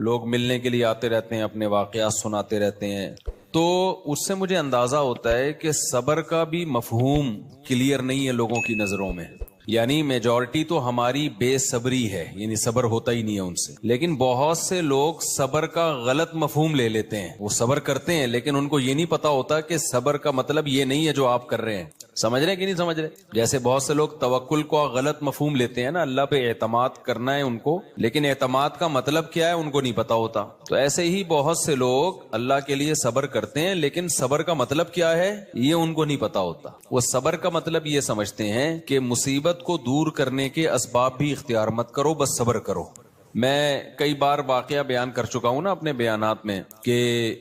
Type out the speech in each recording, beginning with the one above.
لوگ ملنے کے لیے آتے رہتے ہیں، اپنے واقعات سناتے رہتے ہیں، تو اس سے مجھے اندازہ ہوتا ہے کہ صبر کا بھی مفہوم کلیئر نہیں ہے لوگوں کی نظروں میں. یعنی میجورٹی تو ہماری بے صبری ہے، یعنی صبر ہوتا ہی نہیں ہے ان سے. لیکن بہت سے لوگ صبر کا غلط مفہوم لے لیتے ہیں. وہ صبر کرتے ہیں لیکن ان کو یہ نہیں پتا ہوتا کہ صبر کا مطلب یہ نہیں ہے جو آپ کر رہے ہیں. سمجھ رہے ہیں کہ نہیں سمجھ رہے؟ جیسے بہت سے لوگ توکل کو غلط مفہوم لیتے ہیں نا، اللہ پہ اعتماد کرنا ہے ان کو، لیکن اعتماد کا مطلب کیا ہے ان کو نہیں پتا ہوتا. تو ایسے ہی بہت سے لوگ اللہ کے لیے صبر کرتے ہیں لیکن صبر کا مطلب کیا ہے یہ ان کو نہیں پتا ہوتا. وہ صبر کا مطلب یہ سمجھتے ہیں کہ مصیبت کو دور کرنے کے اسباب بھی اختیار مت کرو، بس صبر کرو. میں کئی بار واقعہ بیان کر چکا ہوں نا اپنے بیانات میں کہ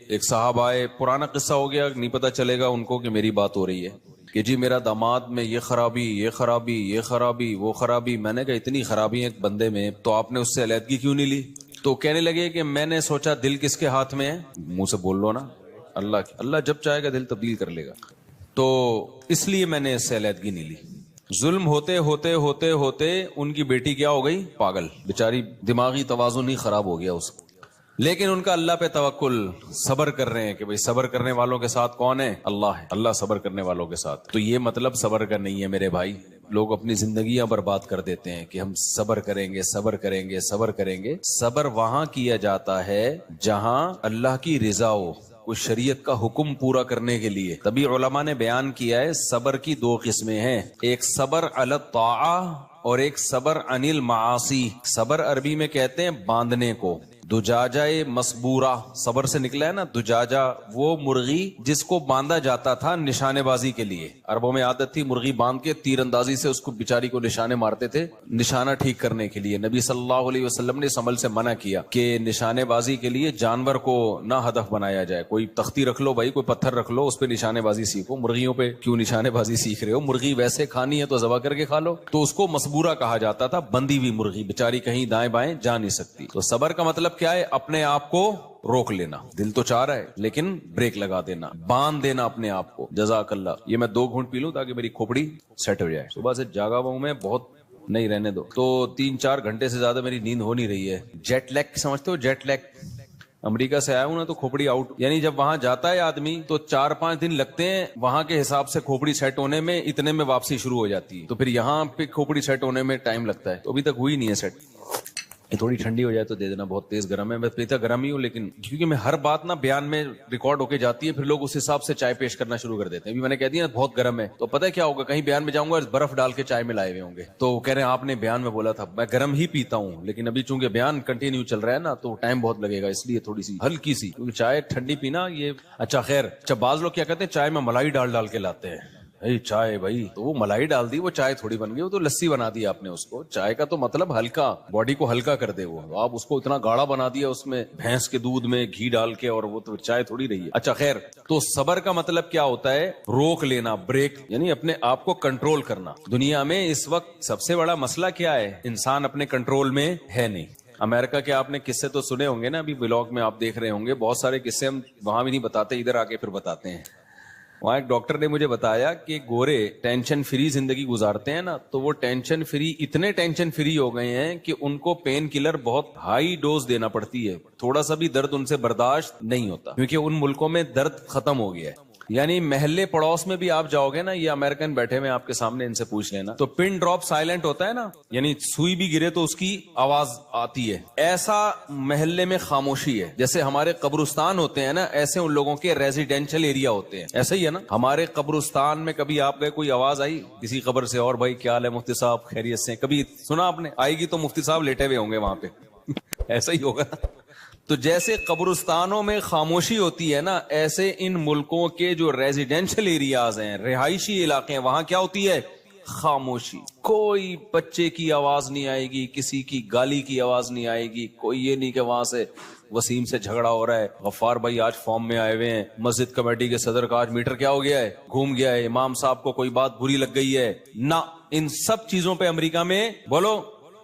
ایک صاحب آئے، پرانا قصہ ہو گیا، نہیں پتا چلے گا ان کو کہ میری بات ہو رہی ہے، کہ جی میرا داماد میں یہ خرابی، یہ خرابی، یہ خرابی، وہ خرابی. میں نے کہا اتنی خرابی ایک بندے میں تو آپ نے اس سے علیحدگی کیوں نہیں لی؟ تو کہنے لگے کہ میں نے سوچا دل کس کے ہاتھ میں ہے. منہ سے بول لو نا، اللہ جب چاہے گا دل تبدیل کر لے گا، تو اس لیے میں نے اس سے علیحدگی نہیں لی. ظلم ہوتے ہوتے ہوتے ہوتے ان کی بیٹی کیا ہو گئی؟ پاگل بیچاری، دماغی توازن ہی خراب ہو گیا اس کا. لیکن ان کا اللہ پہ توکل، صبر کر رہے ہیں کہ بھئی صبر کرنے والوں کے ساتھ کون ہے؟ اللہ ہے. اللہ صبر کرنے والوں کے ساتھ. تو یہ مطلب صبر کا نہیں ہے میرے بھائی. لوگ اپنی زندگیاں برباد کر دیتے ہیں کہ ہم صبر کریں گے، صبر کریں گے، صبر کریں گے. صبر وہاں کیا جاتا ہے جہاں اللہ کی رضا ہو، کوئی شریعت کا حکم پورا کرنے کے لیے. تبھی علماء نے بیان کیا ہے صبر کی دو قسمیں ہیں، ایک صبر علی الطاعہ اور ایک صبر عن المعاصی. صبر عربی میں کہتے ہیں باندھنے کو. دجاجہ مسبورہ صبر سے نکلا ہے نا. دجاجہ وہ مرغی جس کو باندھا جاتا تھا نشانے بازی کے لیے. عربوں میں عادت تھی مرغی باندھ کے تیر اندازی سے اس کو بیچاری کو نشانے مارتے تھے، نشانہ ٹھیک کرنے کے لیے. نبی صلی اللہ علیہ وسلم نے اس عمل سے منع کیا کہ نشانے بازی کے لیے جانور کو نہ ہدف بنایا جائے. کوئی تختی رکھ لو بھائی، کوئی پتھر رکھ لو، اس پہ نشانے بازی سیکھو. مرغیوں پہ کیوں نشانے بازی سیکھ رہے ہو؟ مرغی ویسے کھانی ہے تو ذبح کر کے کھا لو. تو اس کو مسبورہ کہا جاتا تھا، بندی ہوئی مرغی بیچاری کہیں دائیں بائیں جا نہیں سکتی. تو صبر کا مطلب کیا ہے؟ اپنے آپ کو روک لینا. دل تو چاہ رہا ہے لیکن بریک لگا دینا، باندھ دینا اپنے آپ کو. جزاک اللہ. یہ میں 2 گھونٹ پی لوں تاکہ میری کھوپڑی سیٹ ہو جائے. صبح سے جاگا ہوا ہوں میں بہت، نہیں رہنے دو. تو 3-4 گھنٹے سے زیادہ میری نیند ہو نہیں رہی ہے. جیٹ لیگ سمجھتے ہو؟ Jet league. امریکہ سے آیا ہوں نا تو کھوپڑی آؤٹ. یعنی جب وہاں جاتا ہے آدمی تو 4-5 دن لگتے ہیں وہاں کے حساب سے کھوپڑی سیٹ ہونے میں، اتنے میں واپسی شروع ہو جاتی ہے. تو پھر یہاں پہ کھوپڑی سیٹ ہونے میں ٹائم لگتا ہے. تو ابھی تک ہوئی نہیں ہے سیٹ. یہ تھوڑی ٹھنڈی ہو جائے تو دے دینا، بہت تیز گرم ہے. میں پیتا گرم ہی ہوں لیکن کیونکہ میں ہر بات نا بیان میں ریکارڈ ہو کے جاتی ہے، پھر لوگ اس حساب سے چائے پیش کرنا شروع کر دیتے ہیں. ابھی میں نے کہہ دیا بہت گرم ہے تو پتہ ہے کیا ہوگا، کہیں بیان میں جاؤں گا برف ڈال کے چائے میں لائے ہوئے ہوں گے تو کہہ رہے ہیں آپ نے بیان میں بولا تھا. میں گرم ہی پیتا ہوں لیکن ابھی چونکہ بیان کنٹینیو چل رہا ہے نا تو ٹائم بہت لگے گا، اس لیے تھوڑی سی ہلکی سی، کیونکہ چائے ٹھنڈی پینا یہ اچھا. خیر اچھا، بعض لوگ کیا کہتے ہیں چائے میں ملائی ڈال کے لاتے ہیں. چائے بھائی تو وہ ملائی ڈال دی، وہ چائے تھوڑی بن گئی، وہ تو لسی بنا دی آپ نے اس کو. چائے کا تو مطلب ہلکا، باڈی کو ہلکا کر دے. وہ آپ اس کو اتنا گاڑا بنا دیا اس میں بھینس کے دودھ میں گھی ڈال کے، اور وہ تو چائے تھوڑی رہی ہے. اچھا خیر، تو صبر کا مطلب کیا ہوتا ہے؟ روک لینا، بریک، یعنی اپنے آپ کو کنٹرول کرنا. دنیا میں اس وقت سب سے بڑا مسئلہ کیا ہے؟ انسان اپنے کنٹرول میں ہے نہیں. امریکہ کے آپ نے قصے تو سنے ہوں گے نا، ابھی بلاگ میں آپ دیکھ رہے ہوں گے بہت سارے قصے. ہم وہاں بھی نہیں بتاتے، ادھر آ کے پھر بتاتے ہیں. وہاں ایک ڈاکٹر نے مجھے بتایا کہ گورے ٹینشن فری زندگی گزارتے ہیں نا، تو وہ ٹینشن فری، اتنے ٹینشن فری ہو گئے ہیں کہ ان کو پین کلر بہت ہائی ڈوز دینا پڑتی ہے. تھوڑا سا بھی درد ان سے برداشت نہیں ہوتا کیونکہ ان ملکوں میں درد ختم ہو گیا ہے. یعنی محلے پڑوس میں بھی آپ جاؤ گے نا، یہ امریکن بیٹھے ہوئے آپ کے سامنے، ان سے پوچھ لینا، تو پن ڈراپ سائلنٹ ہوتا ہے نا، یعنی سوئی بھی گرے تو اس کی آواز آتی ہے. ایسا محلے میں خاموشی ہے. جیسے ہمارے قبرستان ہوتے ہیں نا، ایسے ان لوگوں کے ریزیڈینشل ایریا ہوتے ہیں. ایسا ہی ہے نا، ہمارے قبرستان میں کبھی آپ گئے کوئی آواز آئی کسی قبر سے، اور بھائی کیا حال ہے مفتی صاحب، خیریت سے؟ کبھی سنا آپ نے؟ آئے گی تو مفتی صاحب لیٹے ہوئے ہوں گے وہاں پہ. ایسا ہی ہوگا. تو جیسے قبرستانوں میں خاموشی ہوتی ہے نا، ایسے ان ملکوں کے جو ریزیڈینشل ایریاز ہیں، رہائشی علاقے ہیں، وہاں کیا ہوتی ہے؟ خاموشی. کوئی بچے کی آواز نہیں آئے گی، کسی کی گالی کی آواز نہیں آئے گی. کوئی یہ نہیں کہ وہاں سے وسیم سے جھگڑا ہو رہا ہے، غفار بھائی آج فارم میں آئے ہوئے ہیں، مسجد کمیٹی کے صدر کا آج میٹر کیا ہو گیا ہے، گھوم گیا ہے، امام صاحب کو کوئی بات بری لگ گئی ہے. نہ، ان سب چیزوں پہ امریکہ میں بولو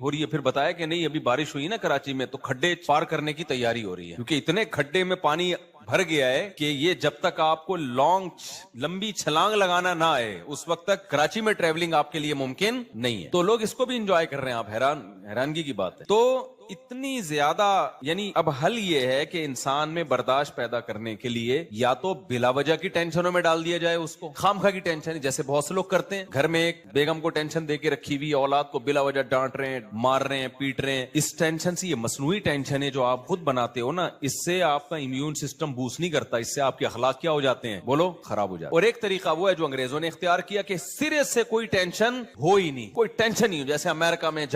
ہو رہی ہے. پھر بتایا کہ نہیں ابھی بارش ہوئی نا کراچی میں تو کھڈے پار کرنے کی تیاری ہو رہی ہے, کیونکہ اتنے کھڈے میں پانی بھر گیا ہے کہ یہ جب تک آپ کو لمبی چھلانگ لگانا نہ آئے اس وقت تک کراچی میں ٹریولنگ آپ کے لیے ممکن نہیں ہے. تو لوگ اس کو بھی انجوائے کر رہے ہیں. آپ حیرانگی کی بات ہے. تو اتنی زیادہ یعنی اب حل یہ ہے کہ انسان میں برداشت پیدا کرنے کے لیے یا تو بلا وجہ کی ٹینشنوں میں ڈال دیا جائے, اس کو خامخواہ کی ٹینشن, جیسے بہت سے لوگ کرتے ہیں. گھر میں ایک بیگم کو ٹینشن دے کے رکھی ہوئی, اولاد کو بلا وجہ ڈانٹ رہے ہیں, مار رہے ہیں, پیٹ رہے ہیں. اس ٹینشن سے, یہ مصنوعی ٹینشن ہے جو آپ خود بناتے ہو نا, اس سے آپ کا امیون سسٹم بوسٹ نہیں کرتا, اس سے آپ کے اخلاق کیا ہو جاتے ہیں, بولو, خراب ہو جاتے ہیں. اور ایک طریقہ وہ ہے جو انگریزوں نے اختیار کیا کہ سرے سے کوئی ٹینشن ہو ہی نہیں, کوئی ٹینشن نہیں ہو. جیسے امریکہ میں,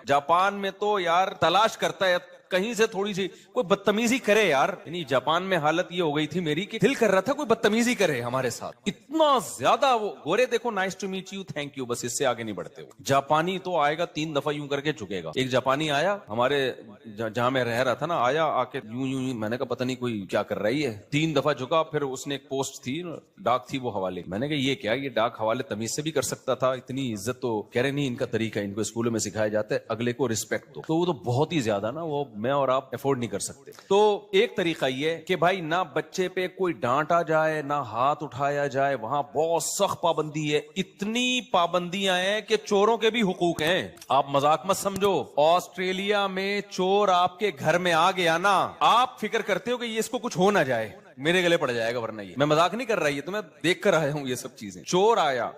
جاپان میں تو یار تلاش کرتا ہے کہیں سے تھوڑی سی کوئی بدتمیزی کرے یار. یعنی جاپان میں حالت یہ ہو گئی تھی میری کہ دل کر رہا تھا کوئی بدتمیزی کرے ہمارے ساتھ, اتنا زیادہ. وہ گورے دیکھو nice to meet you, thank you, بس اس سے آگے نہیں بڑھتے. جاپانی تو آئے گا 3 دفعہ یوں کر کے جھکے گا. ایک جاپانی آیا ہمارے جہاں میں رہ رہا تھا نا, آیا آ کے یوں, میں نے کہا پتہ نہیں کوئی کیا کر رہی ہے. 3 دفعہ جھکا. پھر اس نے ایک پوسٹ تھی, ڈاک تھی, وہ حوالے, میں نے کہا یہ کیا, یہ ڈاک حوالے تمیز سے بھی کر سکتا تھا, اتنی عزت تو. کہہ رہے نہیں ان کا طریقہ, ان کو اسکولوں میں سکھایا جاتا ہے اگلے کو رسپیکٹ دو. تو وہ تو بہت ہی زیادہ نا, وہ میں اور آپ افورڈ نہیں کر سکتے. تو ایک طریقہ یہ کہ بھائی نہ بچے پہ کوئی ڈانٹا جائے, نہ ہاتھ اٹھایا جائے. وہاں بہت سخت پابندی ہے, اتنی پابندیاں ہیں کہ چوروں کے بھی حقوق ہیں. آپ مذاق مت سمجھو. آسٹریلیا میں چور آپ کے گھر میں آ گیا نا, آپ فکر کرتے ہو کہ یہ اس کو کچھ ہو نہ جائے, میرے گلے پڑ جائے گا, ورنہ یہ میں مذاق نہیں کر رہا, یہ تو میں دیکھ کر آیا ہوں یہ سب چیزیں. چور آیا,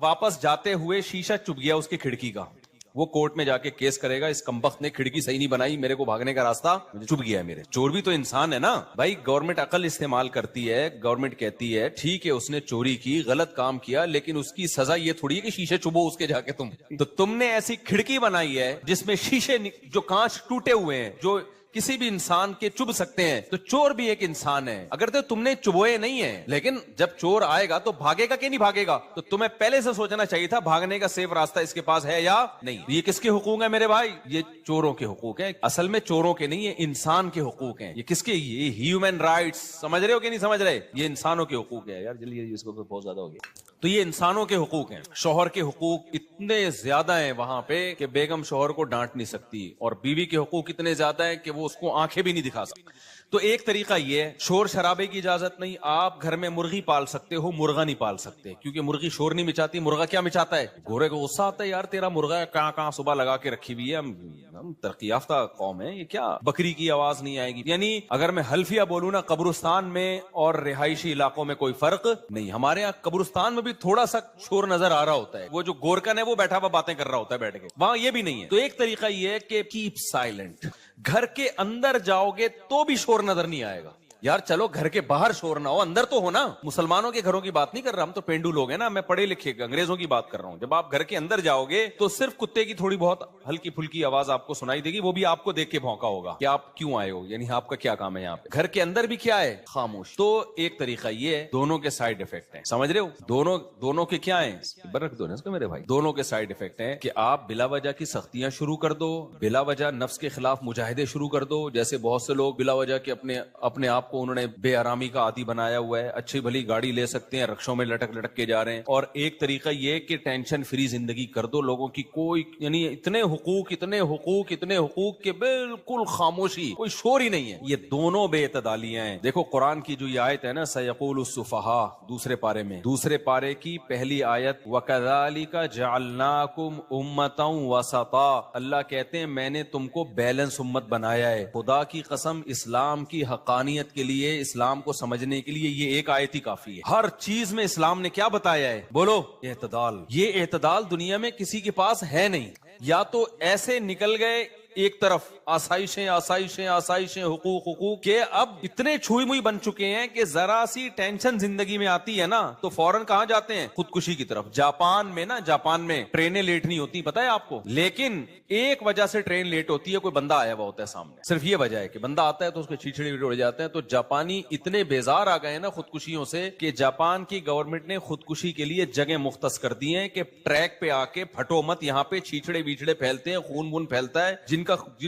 واپس جاتے ہوئے شیشہ چپ گیا اس کی کھڑکی کا, وہ کورٹ میں جا کے کیس کرے گا, اس کمبخت نے کھڑکی صحیح نہیں بنائی, میرے کو بھاگنے کا راستہ چپ گیا ہے میرے. چور بھی تو انسان ہے نا بھائی. گورنمنٹ عقل استعمال کرتی ہے, گورنمنٹ کہتی ہے ٹھیک ہے اس نے چوری کی, غلط کام کیا, لیکن اس کی سزا یہ تھوڑی ہے کہ شیشے چبو اس کے جا کے تم. تو تم نے ایسی کھڑکی بنائی ہے جس میں شیشے جو کانچ ٹوٹے ہوئے ہیں, جو کسی بھی انسان کے چب سکتے ہیں. تو چور بھی ایک انسان ہے. اگر تو تم نے چبوئے نہیں ہیں, لیکن جب چور آئے گا تو بھاگے گا کہ نہیں بھاگے گا, تو تمہیں پہلے سے سوچنا چاہیے تھا بھاگنے کا سیف راستہ اس کے پاس ہے یا نہیں. یہ کس کے حقوق ہیں میرے بھائی؟ یہ چوروں کے حقوق ہیں. اصل میں چوروں کے نہیں, یہ انسان کے حقوق ہیں. یہ کس کے, یہ ہیومن رائٹس, سمجھ رہے ہو کہ نہیں سمجھ رہے؟ یہ انسانوں کے حقوق ہے یار. جلدی اس کو بہت زیادہ ہو گیا. تو یہ انسانوں کے حقوق ہیں. شوہر کے حقوق اتنے زیادہ ہیں وہاں پہ کہ بیگم شوہر کو ڈانٹ نہیں سکتی, اور بیوی کے حقوق اتنے زیادہ ہیں کہ وہ اس کو آنکھیں بھی نہیں دکھا سکتی. تو ایک طریقہ یہ ہے, شور شرابے کی اجازت نہیں. آپ گھر میں مرغی پال سکتے ہو, مرغا نہیں پال سکتے, کیونکہ مرغی شور نہیں مچاتی. مرغا کیا مچاتا ہے؟ گورے کو غصہ آتا ہے, یار تیرا مرغا کہاں صبح لگا کے رکھی ہوئی ہے, ہم ترقی یافتہ قوم ہے, یہ کیا بکری کی آواز نہیں آئے گی. یعنی اگر میں حلفیہ بولوں نا, قبرستان میں اور رہائشی علاقوں میں کوئی فرق نہیں. ہمارے یہاں قبرستان میں بھی تھوڑا سا شور نظر آ رہا ہوتا ہے, وہ جو گورکن ہے وہ بیٹھا ہوا باتیں کر رہا ہوتا ہے بیٹھ کے, وہاں یہ بھی نہیں ہے. تو ایک طریقہ یہ ہے کہ کیپ سائلنٹ. گھر کے اندر جاؤ گے تو بھی شور نظر نہیں آئے گا. یار چلو گھر کے باہر شور نہ ہو, اندر تو ہو نا. مسلمانوں کے گھروں کی بات نہیں کر رہا, ہم تو پینڈو لوگ ہیں نا, میں پڑھے لکھے انگریزوں کی بات کر رہا ہوں. جب آپ گھر کے اندر جاؤ گے تو صرف کتے کی تھوڑی بہت ہلکی پھلکی آواز آپ کو سنائی دے گی, وہ بھی آپ کو دیکھ کے بھونکا ہوگا کہ آپ کیوں آئے ہو, یعنی آپ کا کیا کام ہے یہاں پہ. گھر کے اندر بھی کیا ہے, خاموش. تو ایک طریقہ یہ ہے, دونوں کے سائیڈ افیکٹ ہیں, سمجھ رہے ہو, دونوں کے کیا ہیں, رکھ دو نا اس کو میرے بھائی. دونوں کے سائیڈ افیکٹ ہیں کہ آپ بلا وجہ کی سختیاں شروع کر دو, بلا وجہ نفس کے خلاف مجاہدے شروع کر دو. جیسے بہت سے لوگ بلا وجہ کے اپنے آپ کو انہوں نے بے آرامی کا عادی بنایا ہوا ہے. اچھی بھلی گاڑی لے سکتے ہیں, رکشوں میں لٹک کے جا رہے ہیں. اور ایک طریقہ یہ کہ ٹینشن فری زندگی کر دو لوگوں کی. کوئی یعنی اتنے حقوق کہ بالکل خاموشی, کوئی شور ہی نہیں ہے. یہ دونوں بے اعتدالیاں ہیں. دیکھو قرآن کی جو یہ آیت ہے نا, سیقول السفہاء, دوسرے پارے کی پہلی آیت, وَكَذَلِكَ جَعَلْنَاكُمْ أُمَّةً وَسَطًا. اللہ کہتے ہیں میں نے تم کو بیلنس امت بنایا ہے. خدا کی قسم, اسلام کی حقانیت کے لیے, اسلام کو سمجھنے کے لیے یہ ایک آیت ہی کافی ہے. ہر چیز میں اسلام نے کیا بتایا ہے, بولو, اعتدال. یہ اعتدال دنیا میں کسی کے پاس ہے نہیں. یا تو ایسے نکل گئے ایک طرف آسائشیں حقوق کہ اب اتنے چھوئی موئی بن چکے ہیں کہ ذرا سی ٹینشن زندگی میں آتی ہے نا تو فوراً کہاں جاتے ہیں, خودکشی کی طرف. جاپان میں ٹرینیں لیٹ نہیں ہوتی, پتا ہے آپ کو, لیکن ایک وجہ سے ٹرین لیٹ ہوتی ہے, کوئی بندہ آیا ہوا ہوتا ہے سامنے. صرف یہ وجہ ہے کہ بندہ آتا ہے تو اس کے چھیچڑے اڑ جاتے ہیں. تو جاپانی اتنے بیزار آ گئے نا خودکشیوں سے کہ جاپان کی گورنمنٹ نے خودکشی کے لیے جگہ مختص کر دی ہیں کہ ٹریک پہ آ کے پھٹو مت, یہاں پہ چھیچڑے بیچڑے پھیلتے ہیں, خون وون پھیلتا ہے, جن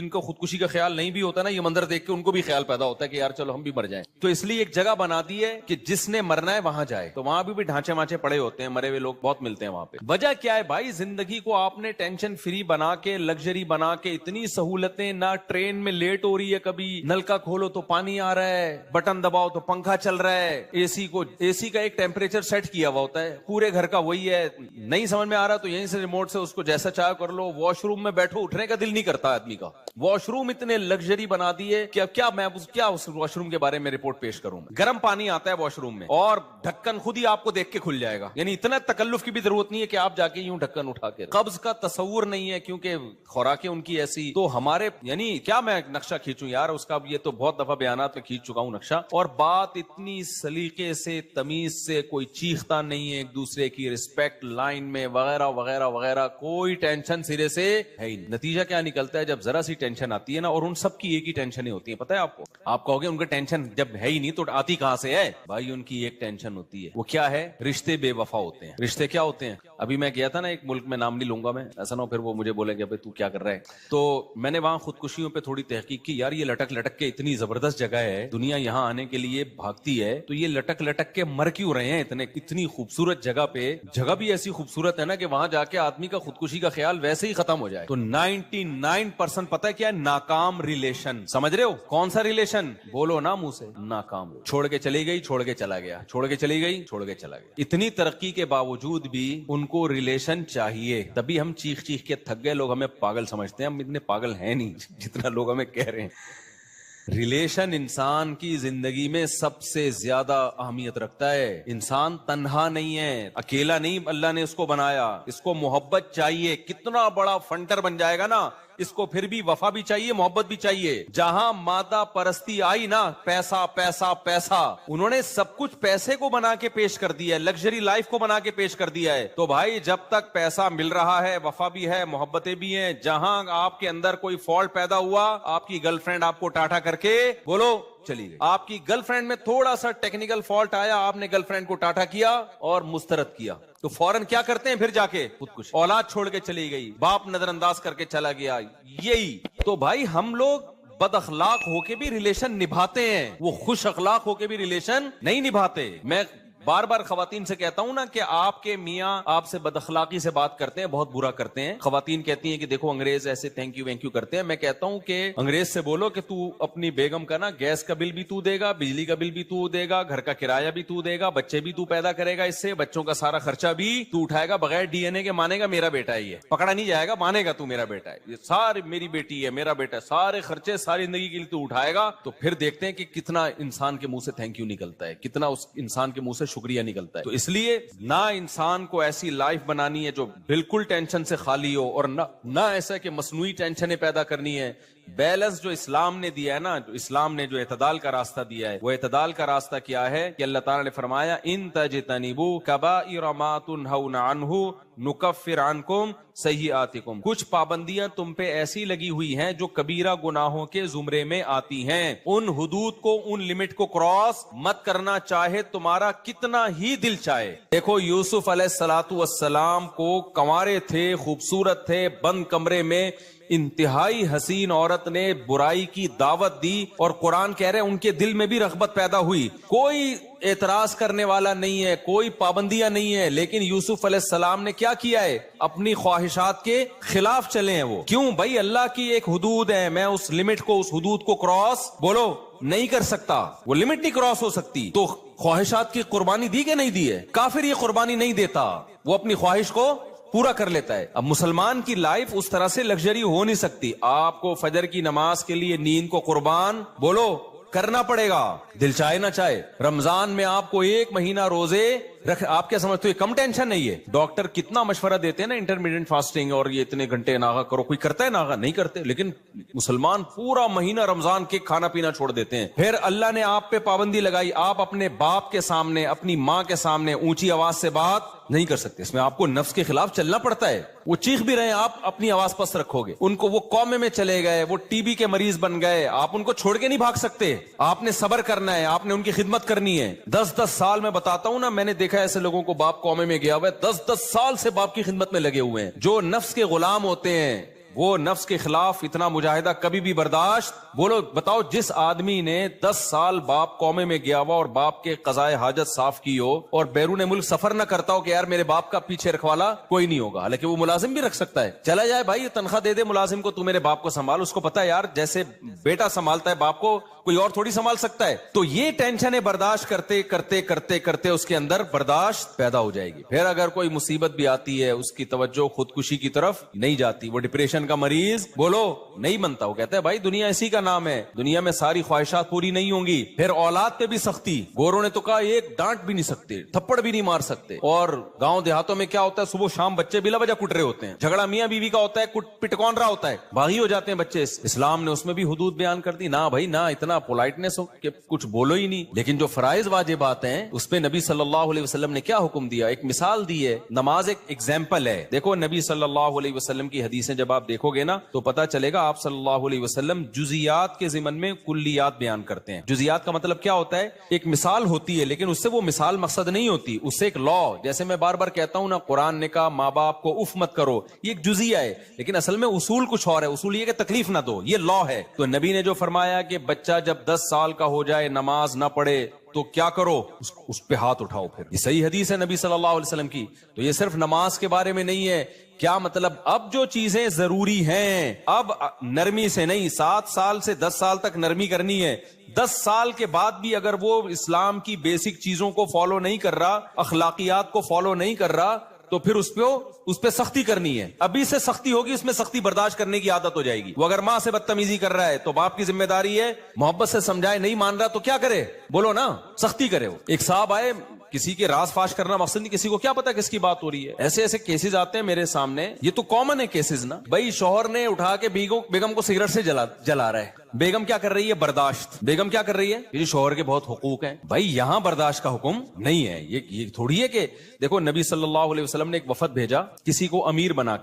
کا خودکشی کا خیال نہیں بھی ہوتا نا, یہ منظر دیکھ کے ان کو بھی خیال پیدا ہوتا ہے کہ یار چلو ہم بھی مر جائیں. تو اس لیے ایک جگہ بنا دی ہے کہ جس نے مرنا ہے وہاں جائے. تو وہاں بھی ڈھانچے مانچے پڑے ہوتے ہیں, مرے ہوئے لوگ بہت ملتے ہیں وہاں پہ. وجہ کیا ہے بھائی؟ زندگی کو آپ نے ٹینشن فری بنا کے, لگژری بنا کے, اتنی سہولتیں, نہ ٹرین میں لیٹ ہو رہی ہے, کبھی نلکا کھولو تو پانی آ رہا ہے, بٹن دباؤ تو پنکھا چل رہا ہے, اے سی کا ایک ٹیمپریچر سیٹ کیا ہوا ہوتا ہے, پورے گھر کا وہی ہے. نہیں سمجھ میں آ رہا تو یہیں سے ریموٹ سے اس کو جیسا چاہے کر لو. واش روم میں بیٹھو, اٹھنے کا دل نہیں کرتا آدمی کا. واش روم اتنے لگژری بنا دیے کہ اب کیا اس واش روم کے بارے میں رپورٹ پیش کروں. گرم پانی آتا ہے واش روم میں اور ڈھکن خود ہی آپ کو دیکھ کے کھل جائے گا. یعنی اتنا تکلف کی بھی ضرورت نہیں ہے کہ آپ جا کے یوں ڈھکن اٹھا کے. قبض کا تصور نہیں ہے کیونکہ خوراکیں ان کی ایسی. تو ہمارے یعنی کیا میں نقشہ کھینچوں یار اس کا, یہ تو بہت دفعہ بیانات میں کھینچ چکا ہوں نقشہ. اور بات اتنی سلیقے سے, تمیز سے, کوئی چیختا نہیں ہے, ایک دوسرے کی رسپیکٹ لائن میں وغیرہ وغیرہ وغیرہ, کوئی ٹینشن سرے سے ہے ہی نہیں. نتیجہ کیا نکلتا ہے؟ جب ذرا سی ٹینشن آتی ہے نا, اور ان سب کی ایک ہی ٹینشنیں ہوتی ہیں, پتہ ہے آپ کو. آپ کہو گے ان کا ٹینشن جب ہے ہی نہیں تو آتی کہاں سے ہے؟ بھائی ان کی ایک ٹینشن ہوتی ہے, وہ کیا ہے؟ رشتے بے وفا ہوتے ہیں. رشتے کیا ہوتے ہیں؟ ابھی میں گیا تھا نا ایک ملک میں, نام نہیں لوں گا میں, ایسا نہ ہو پھر وہ مجھے بولے کہ بھائی تو کیا کر رہا ہے. تو میں نے وہاں خودکشیوں پہ تھوڑی تحقیق کی. یار یہ لٹک لٹک کے اتنی زبردست جگہ ہے, دنیا یہاں آنے کے لیے بھاگتی ہے, تو یہ لٹک لٹک کے مر کیوں رہے ہیں اتنی خوبصورت جگہ پہ؟ جگہ بھی ایسی خوبصورت ہے نا کہ وہاں جا کے آدمی کا خودکشی کا خیال ویسے ہی ختم ہو جائے. تو 99% پتہ ہے کیا ہے؟ ناکام ریلیشن. سمجھ رہے ہو کون سا ریلیشن؟ بولو نا منہ سے. ناکام. چھوڑ کے چلی گئی, چھوڑ کے چلا گیا, چھوڑ کے چلی گئی, چھوڑ کے چلا گیا. اتنی ترقی کے باوجود بھی ان کو ریلیشن چاہیے. تبھی ہم چیخ چیخ کے تھک گئے, لوگ ہمیں پاگل سمجھتے ہیں. ہم اتنے پاگل ہیں نہیں جتنا لوگ ہمیں کہہ رہے ہیں. ریلیشن انسان کی زندگی میں سب سے زیادہ اہمیت رکھتا ہے. انسان تنہا نہیں ہے, اکیلا نہیں اللہ نے اس کو بنایا. اس کو محبت چاہیے. کتنا بڑا فنٹر بن جائے گا نا, اس کو پھر بھی وفا بھی چاہیے, محبت بھی چاہیے. جہاں مادہ پرستی آئی نا, پیسہ پیسہ پیسہ, انہوں نے سب کچھ پیسے کو بنا کے پیش کر دیا ہے, لگژری لائف کو بنا کے پیش کر دیا ہے. تو بھائی جب تک پیسہ مل رہا ہے, وفا بھی ہے, محبتیں بھی ہیں. جہاں آپ کے اندر کوئی فالٹ پیدا ہوا, آپ کی گرل فرینڈ آپ کو ٹاٹا کر کے بولو چلی گئی. آپ کی گرل فرینڈ میں تھوڑا سا ٹیکنیکل فالٹ آیا, آپ نے گرل فرینڈ کو ٹاٹا کیا اور مسترد کیا, تو فوراً کیا کرتے ہیں پھر جا کے خودکشی. اولاد چھوڑ کے چلی گئی, باپ نظر انداز کر کے چلا گیا. یہی تو بھائی ہم لوگ بد اخلاق ہو کے بھی ریلیشن نبھاتے ہیں, وہ خوش اخلاق ہو کے بھی ریلیشن نہیں نبھاتے. میں بار بار خواتین سے کہتا ہوں نا کہ آپ کے میاں آپ سے بد اخلاقی سے بات کرتے ہیں, بہت برا کرتے ہیں. خواتین کہتی ہیں کہ دیکھو انگریز ایسے تھینک یو وینک یو کرتے ہیں. میں کہتا ہوں کہ انگریز سے بولو کہ تو اپنی بیگم کا نا گیس کا بل بھی تو دے گا, بجلی کا بل بھی تو دے گا, گھر کا کرایہ بھی تو دے گا, بچے بھی تو پیدا کرے گا, اس سے بچوں کا سارا خرچہ بھی تو اٹھائے گا. بغیر ڈی این اے کے مانے گا میرا بیٹا ہے, یہ پکڑا نہیں جائے گا, مانے گا تو میرا بیٹا ہے, یہ ساری میری بیٹی ہے, میرا بیٹا ہے, سارے خرچے ساری زندگی کے لیے تو اٹھائے گا. تو پھر دیکھتے ہیں کہ کتنا انسان کے منہ سے تھینک یو نکلتا ہے, کتنا اس انسان کے منہ سے شکریہ نکلتا ہے. تو اس لیے نہ انسان کو ایسی لائف بنانی ہے جو بالکل ٹینشن سے خالی ہو, اور نہ ایسا کہ مصنوعی ٹینشنیں پیدا کرنی ہے. بیلنس جو اسلام نے دیا ہے نا, جو اسلام نے جو اعتدال کا راستہ دیا ہے, وہ اعتدال کا راستہ کیا ہے کہ اللہ تعالیٰ نے فرمایا ان تجتنبوا کبائر ما تنہون عنہ نکفر عنکم سیئاتکم. کچھ پابندیاں تم پہ ایسی لگی ہوئی ہیں جو کبیرہ گناہوں کے زمرے میں آتی ہیں. ان حدود کو, ان لمٹ کو کراس مت کرنا, چاہے تمہارا کتنا ہی دل چاہے. دیکھو یوسف علیہ السلام کو کنوارے تھے, خوبصورت تھے, بند کمرے میں انتہائی حسین عورت نے برائی کی دعوت دی, اور قرآن کہہ رہے ان کے دل میں بھی رغبت پیدا ہوئی. کوئی اعتراض کرنے والا نہیں ہے, کوئی پابندیاں نہیں ہے, لیکن یوسف علیہ السلام نے کیا کیا ہے؟ اپنی خواہشات کے خلاف چلے ہیں. وہ کیوں بھائی؟ اللہ کی ایک حدود ہے, میں اس لمٹ کو, اس حدود کو کراس بولو نہیں کر سکتا, وہ لمٹ نہیں کراس ہو سکتی. تو خواہشات کی قربانی دی کہ نہیں دی ہے؟ کافر یہ قربانی نہیں دیتا, وہ اپنی خواہش کو پورا کر لیتا ہے. اب مسلمان کی لائف اس طرح سے لگژری ہو نہیں سکتی. آپ کو فجر کی نماز کے لیے نیند کو قربان بولو کرنا پڑے گا, دل چاہے نہ چاہے. رمضان میں آپ کو 1 مہینہ روزے رکھ, آپ کیا سمجھتے ہو یہ کم ٹینشن نہیں ہے؟ ڈاکٹر کتنا مشورہ دیتے ہیں نا, انٹرمیڈیٹ فاسٹنگ, اور یہ اتنے گھنٹے ناغا کرو. کوئی کرتا ہے ناغا؟ نہیں کرتے. لیکن مسلمان پورا مہینہ رمضان کے کھانا پینا چھوڑ دیتے ہیں. پھر اللہ نے آپ پہ پابندی لگائی, آپ اپنے باپ کے سامنے, اپنی ماں کے سامنے اونچی آواز سے بات نہیں کر سکتے. اس میں آپ کو نفس کے خلاف چلنا پڑتا ہے. وہ چیخ بھی رہے ہیں, آپ اپنی آواز پست رکھو گے. ان کو وہ قومے میں چلے گئے, وہ ٹی بی کے مریض بن گئے, آپ ان کو چھوڑ کے نہیں بھاگ سکتے. آپ نے صبر کرنا ہے, آپ نے ان کی خدمت کرنی ہے. 10 سال میں بتاتا ہوں نا, میں نے دیکھا ایسے لوگوں کو باپ قومے میں گیا ہوا ہے, 10 سال سے باپ کی خدمت میں لگے ہوئے ہیں. جو نفس کے غلام ہوتے ہیں وہ نفس کے خلاف اتنا مجاہدہ کبھی بھی برداشت. بولو بتاؤ, جس آدمی نے 10 سال باپ قومے میں گیا ہوا اور باپ کے قضائے حاجت صاف کی ہو اور بیرون ملک سفر نہ کرتا ہو کہ یار میرے باپ کا پیچھے رکھوالا کوئی نہیں ہوگا, حالانکہ وہ ملازم بھی رکھ سکتا ہے, چلا جائے بھائی تنخواہ دے دے ملازم کو, تو میرے باپ کو سنبھال. اس کو پتا ہے یار جیسے بیٹا سنبھالتا ہے باپ کو کوئی اور تھوڑی سنبھال سکتا ہے. تو یہ ٹینشنیں برداشت کرتے کرتے کرتے کرتے اس کے اندر برداشت پیدا ہو جائے گی. پھر اگر کوئی مصیبت بھی آتی ہے اس کی توجہ خودکشی کی طرف نہیں جاتی. وہ ڈپریشن کا مریض بولو نہیں بنتا. وہ کہتا ہے بھائی دنیا اسی کا نام ہے, دنیا میں ساری خواہشات پوری نہیں ہوں گی. پھر اولاد پہ بھی سختی. گوروں نے تو کہا ایک ڈانٹ بھی نہیں سکتے, تھپڑ بھی نہیں مار سکتے. اور گاؤں دیہاتوں میں کیا ہوتا ہے, صبح شام بچے بلا وجہ کٹ رہے ہوتے ہیں. جھگڑا میاں بیوی کا ہوتا ہے, پٹ کون رہا ہوتا ہے, باغی ہو جاتے ہیں بچے. اسلام نے اس میں بھی حدود بیان کر دی. نہ بھائی نہ اتنا پولائٹنس ہو کہ کچھ بولو ہی نہیں. لیکن جو فرائض واجبات ہیں اس پہ نبی صلی اللہ علیہ وسلم نے کیا حکم دیا, ایک مثال دی ہے. نماز ایک ایگزامپل ہے. دیکھو نبی صلی اللہ علیہ وسلم کی حدیثیں جب آپ دیکھو گے نا تو پتا چلے گا آپ صلی اللہ علیہ وسلم جزیات کے ضمن میں کلیات بیان کرتے ہیں. جزیات کا مطلب کیا ہوتا ہے, ایک مثال ہوتی ہے لیکن اس سے وہ مثال مقصد نہیں ہوتی, اس سے ایک لا. جیسے میں بار بار کہتا ہوں نا, قرآن نے کہا ماں باپ کو اف مت کرو, یہ ایک جزیہ ہے لیکن اصل میں اصول کچھ اور ہے. اصول یہ کہ تکلیف نہ دو, یہ لا ہے. تو نبی نے جو فرمایا کہ بچہ جب 10 سال کا ہو جائے نماز نہ پڑھے تو کیا کرو, اس پہ ہاتھ اٹھاؤ. پھر یہ صحیح حدیث ہے نبی صلی اللہ علیہ وسلم کی. تو یہ صرف نماز کے بارے میں نہیں ہے. کیا مطلب, اب جو چیزیں ضروری ہیں اب نرمی سے نہیں, 7 سال سے 10 سال تک نرمی کرنی ہے. 10 سال کے بعد بھی اگر وہ اسلام کی بیسک چیزوں کو فالو نہیں کر رہا, اخلاقیات کو فالو نہیں کر رہا, تو پھر اس پہ سختی کرنی ہے. ابھی سے سختی ہوگی, اس میں سختی برداشت کرنے کی عادت ہو جائے گی. وہ اگر ماں سے بدتمیزی کر رہا ہے تو باپ کی ذمہ داری ہے محبت سے سمجھائے, نہیں مان رہا تو کیا کرے, بولو نا, سختی کرے. وہ ایک صاحب آئے, کسی کے راز فاش کرنا مقصد نہیں, کسی کو کیا پتا کس کی بات ہو رہی ہے. ایسے ایسے کیسز آتے ہیں میرے سامنے, یہ تو کامن ہے کیسز نا. بھائی شوہر نے اٹھا کے بیگم کو سگریٹ سے جلا رہا ہے. بیگم کیا کر رہی ہے, برداشت. بیگم کیا کر رہی ہے, یہ شوہر کے بہت حقوق ہیں. بھائی یہاں برداشت کا حکم نہیں ہے. یہ تھوڑی ہے کہ دیکھو نبی صلی اللہ علیہ وسلم نے ایک وفد بھیجا, کسی کو امیر بنا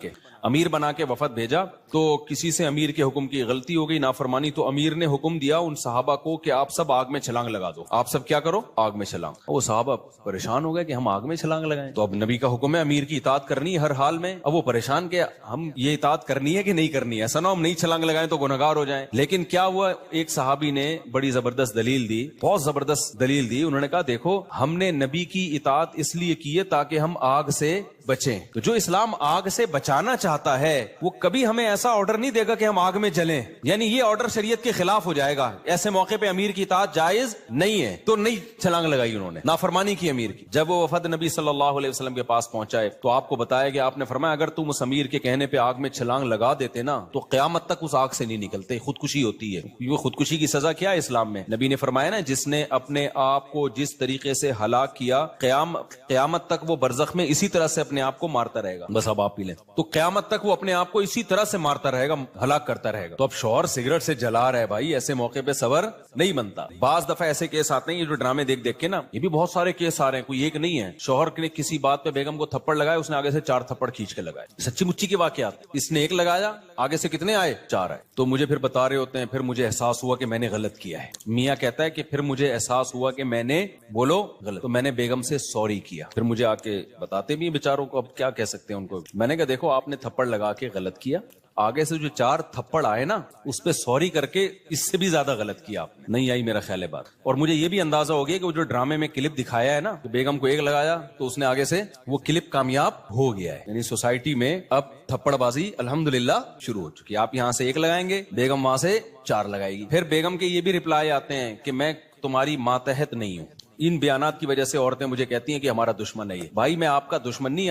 کے وفد بھیجا. تو کسی سے امیر کے حکم کی غلطی ہو گئی, نافرمانی, تو امیر نے حکم دیا ان صحابہ کو کہ آپ سب آگ میں چھلانگ لگا دو. آپ سب کیا کرو, آگ میں چھلانگ. وہ صحابہ پریشان ہو گئے کہ ہم آگ میں چھلانگ لگائیں. تو اب نبی کا حکم ہے امیر کی اطاعت کرنی ہر حال میں. اب وہ پریشان کہ ہم یہ اطاعت کرنی ہے کہ نہیں کرنی ہے, ایسا نہ ہم نہیں چھلانگ لگائیں تو گنہگار ہو جائیں. لیکن کیا ہوا, ایک صحابی نے بڑی زبردست دلیل دی, بہت زبردست دلیل دی. انہوں نے کہا دیکھو ہم نے نبی کی اطاعت اس لیے کی ہے تاکہ ہم آگ سے بچیں. تو جو اسلام آگ سے بچانا چاہتا ہے وہ کبھی ہمیں ایسا آرڈر نہیں دے گا کہ ہم آگ میں جلیں, یعنی یہ آرڈر شریعت کے خلاف ہو جائے گا. ایسے موقع پہ امیر کی اطاعت جائز نہیں ہے. تو نہیں چھلانگ لگائی, انہوں نے نافرمانی کی امیر کی. جب وہ وفد نبی صلی اللہ علیہ وسلم کے پاس پہنچائے تو آپ کو بتایا کہ آپ نے فرمایا اگر تم اس امیر کے کہنے پہ آگ میں چھلانگ لگا دیتے نا تو قیامت تک اس آگ سے نہیں نکلتے, خودکشی ہوتی ہے. یہ خودکشی کی سزا کیا ہے اسلام میں, نبی نے فرمایا نا جس نے اپنے آپ کو جس طریقے سے ہلاک کیا قیامت تک وہ برزخ میں اسی طرح سے اپنے آپ کو مارتا رہے گا. بس اب آپ پی لیں. تو قیامت تک وہ اپنے آپ کو اسی طرح سے مارتا رہے گا, ہلاک کرتا رہے گا. تو اب شوہر سگریٹ سے جلا رہا ہے, بھائی ایسے موقع پہ صبر نہیں بنتا. بعض دفعہ ایسے کیس آتے ہیں, یہ جو ڈرامے دیکھ کے نا, یہ بھی بہت سارے کیس آ رہے ہیں, کوئی ایک نہیں ہے. شوہر نے کسی بات پہ بیگم کو تھپڑ لگایا, اس نے آگے سے 4 تھپڑ کھینچ کے لگائے. سچی مچی کے واقعات. اس نے 1 لگایا, آگے سے کتنے آئے, 4 آئے. تو مجھے پھر بتا رہے ہوتے ہیں پھر مجھے احساس ہوا کہ میں نے غلط کیا ہے. میاں کہتا ہے کہ پھر مجھے احساس ہوا کہ میں نے بولو غلط, تو میں نے بیگم سے سوری کیا. پھر مجھے آ کے بتاتے بھی بیچاروں کو, اب کیا کہہ سکتے ہیں ان کو. میں نے کہا دیکھو آپ نے تھپڑ لگا کے غلط کیا, آگے سے جو 4 تھپڑ آئے نا اس پہ سوری کر کے اس سے بھی زیادہ غلط کیا آپ نے. نہیں آئی میرا خیال ہے بات. اور مجھے یہ بھی اندازہ ہو گیا کہ وہ جو ڈرامے میں کلپ دکھایا ہے نا, بیگم کو 1 لگایا تو اس نے آگے سے وہ کلپ کامیاب ہو گیا ہے. یعنی سوسائٹی میں اب تھپڑ بازی الحمدللہ شروع ہو چکی. آپ یہاں سے 1 لگائیں گے, بیگم وہاں سے 4 لگائے گی. پھر بیگم کے یہ بھی ریپلائی آتے ہیں کہ میں تمہاری ماتحت نہیں ہوں. ان بیانات کی وجہ سے عورتیں مجھے کہتی ہیں کہ ہمارا دشمن ہے یہ. بھائی میں آپ کا دشمن نہیں,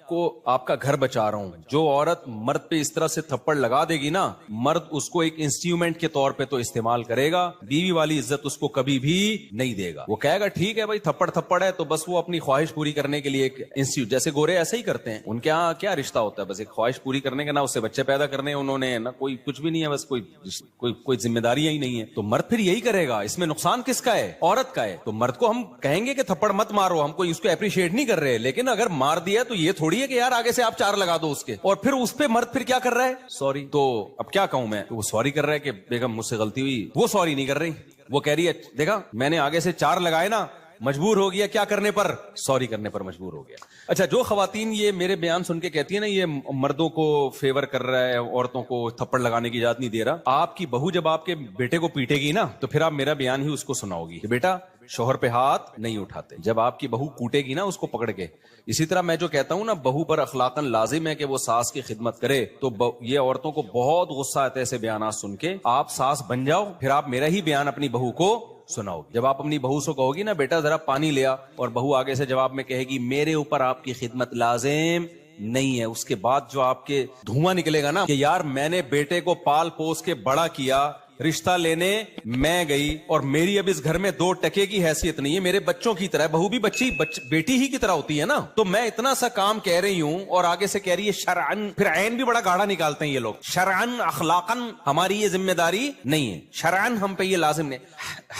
کو آپ کا گھر بچا رہا ہوں. جو عورت مرد پہ اس طرح سے تھپڑ لگا دے گی نا, مرد اس کو ایک انسٹرومنٹ کے طور پہ تو استعمال کرے گا, بیوی والی عزت اس کو کبھی بھی نہیں دے گا. وہ کہے گا ٹھیک ہے بھائی تھپڑ ہے, تو بس وہ اپنی خواہش پوری کرنے کے لیے ایک انسٹیٹیوٹ, جیسے گورے ایسے ہی کرتے ہیں, ان کے یہاں کیا رشتہ ہوتا ہے, بس ایک خواہش پوری کرنے کا, نہ اس سے بچے پیدا کرنے انہوں نے, نہ کوئی کچھ بھی نہیں ہے, بس کوئی ذمہ داریاں ہی نہیں ہے. تو مرد پھر یہی کرے گا. اس میں نقصان کس کا ہے؟ عورت کا ہے. تو مرد کو ہم کہیں گے کہ تھپڑ مت مارو, ہم کوئی اس کو اپریشیٹ نہیں کر رہے, لیکن اگر مار دیا تو یہ تھوڑی ہے کہ یار آگے سے آپ 4 لگا دو اس کے, اور پھر اس پہ مرد پھر کیا کر رہا ہے, سوری. تو اب کیا کہوں میں, وہ سوری کر رہا ہے کہ بیگم مجھ سے غلطی ہوئی, وہ سوری نہیں کر رہی, وہ کہہ رہی ہے دیکھا میں نے آگے سے 4 لگائے نا, مجبور ہو گیا کیا کرنے پر, سوری کرنے پر مجبور ہو گیا. اچھا, جو خواتین یہ میرے بیان سن کے کہتی ہیں نا یہ مردوں کو فیور کر رہا ہے, عورتوں کو تھپڑ لگانے کی اجازت نہیں دے رہا, آپ کی بہو جب آپ کے بیٹے کو پیٹے گی نا تو پھر آپ میرا بیان ہی اس کو سناؤ گی کہ بیٹا شوہر پہ ہاتھ نہیں اٹھاتے. جب آپ کی بہو کوٹے گی نا اس کو پکڑ کے, اسی طرح میں جو کہتا ہوں نا بہو پر اخلاقاً لازم ہے کہ وہ ساس کی خدمت کرے, تو یہ عورتوں کو بہت غصہ آتا ہے ایسے بیانات سن کے. آپ ساس بن جاؤ, پھر آپ میرا ہی بیان اپنی بہو کو سناؤ گی. جب آپ اپنی بہو سے کہو گی نا بیٹا ذرا پانی لیا, اور بہو آگے سے جواب میں کہے گی میرے اوپر آپ کی خدمت لازم نہیں ہے, اس کے بعد جو آپ کے دھواں نکلے گا نا کہ یار میں نے بیٹے کو پال پوس کے بڑا کیا, رشتہ لینے میں گئی, اور میری اب اس گھر میں 2 ٹکے کی حیثیت نہیں ہے, میرے بچوں کی طرح, بہو بھی بیٹی ہی کی طرح ہوتی ہے نا, تو میں اتنا سا کام کہہ رہی ہوں اور آگے سے کہہ رہی ہے شرعن, پھر عین بھی بڑا گاڑا نکالتے ہیں یہ لوگ, شرعن اخلاقن ہماری یہ ذمہ داری نہیں ہے, شرعن ہم پہ یہ لازم نہیں,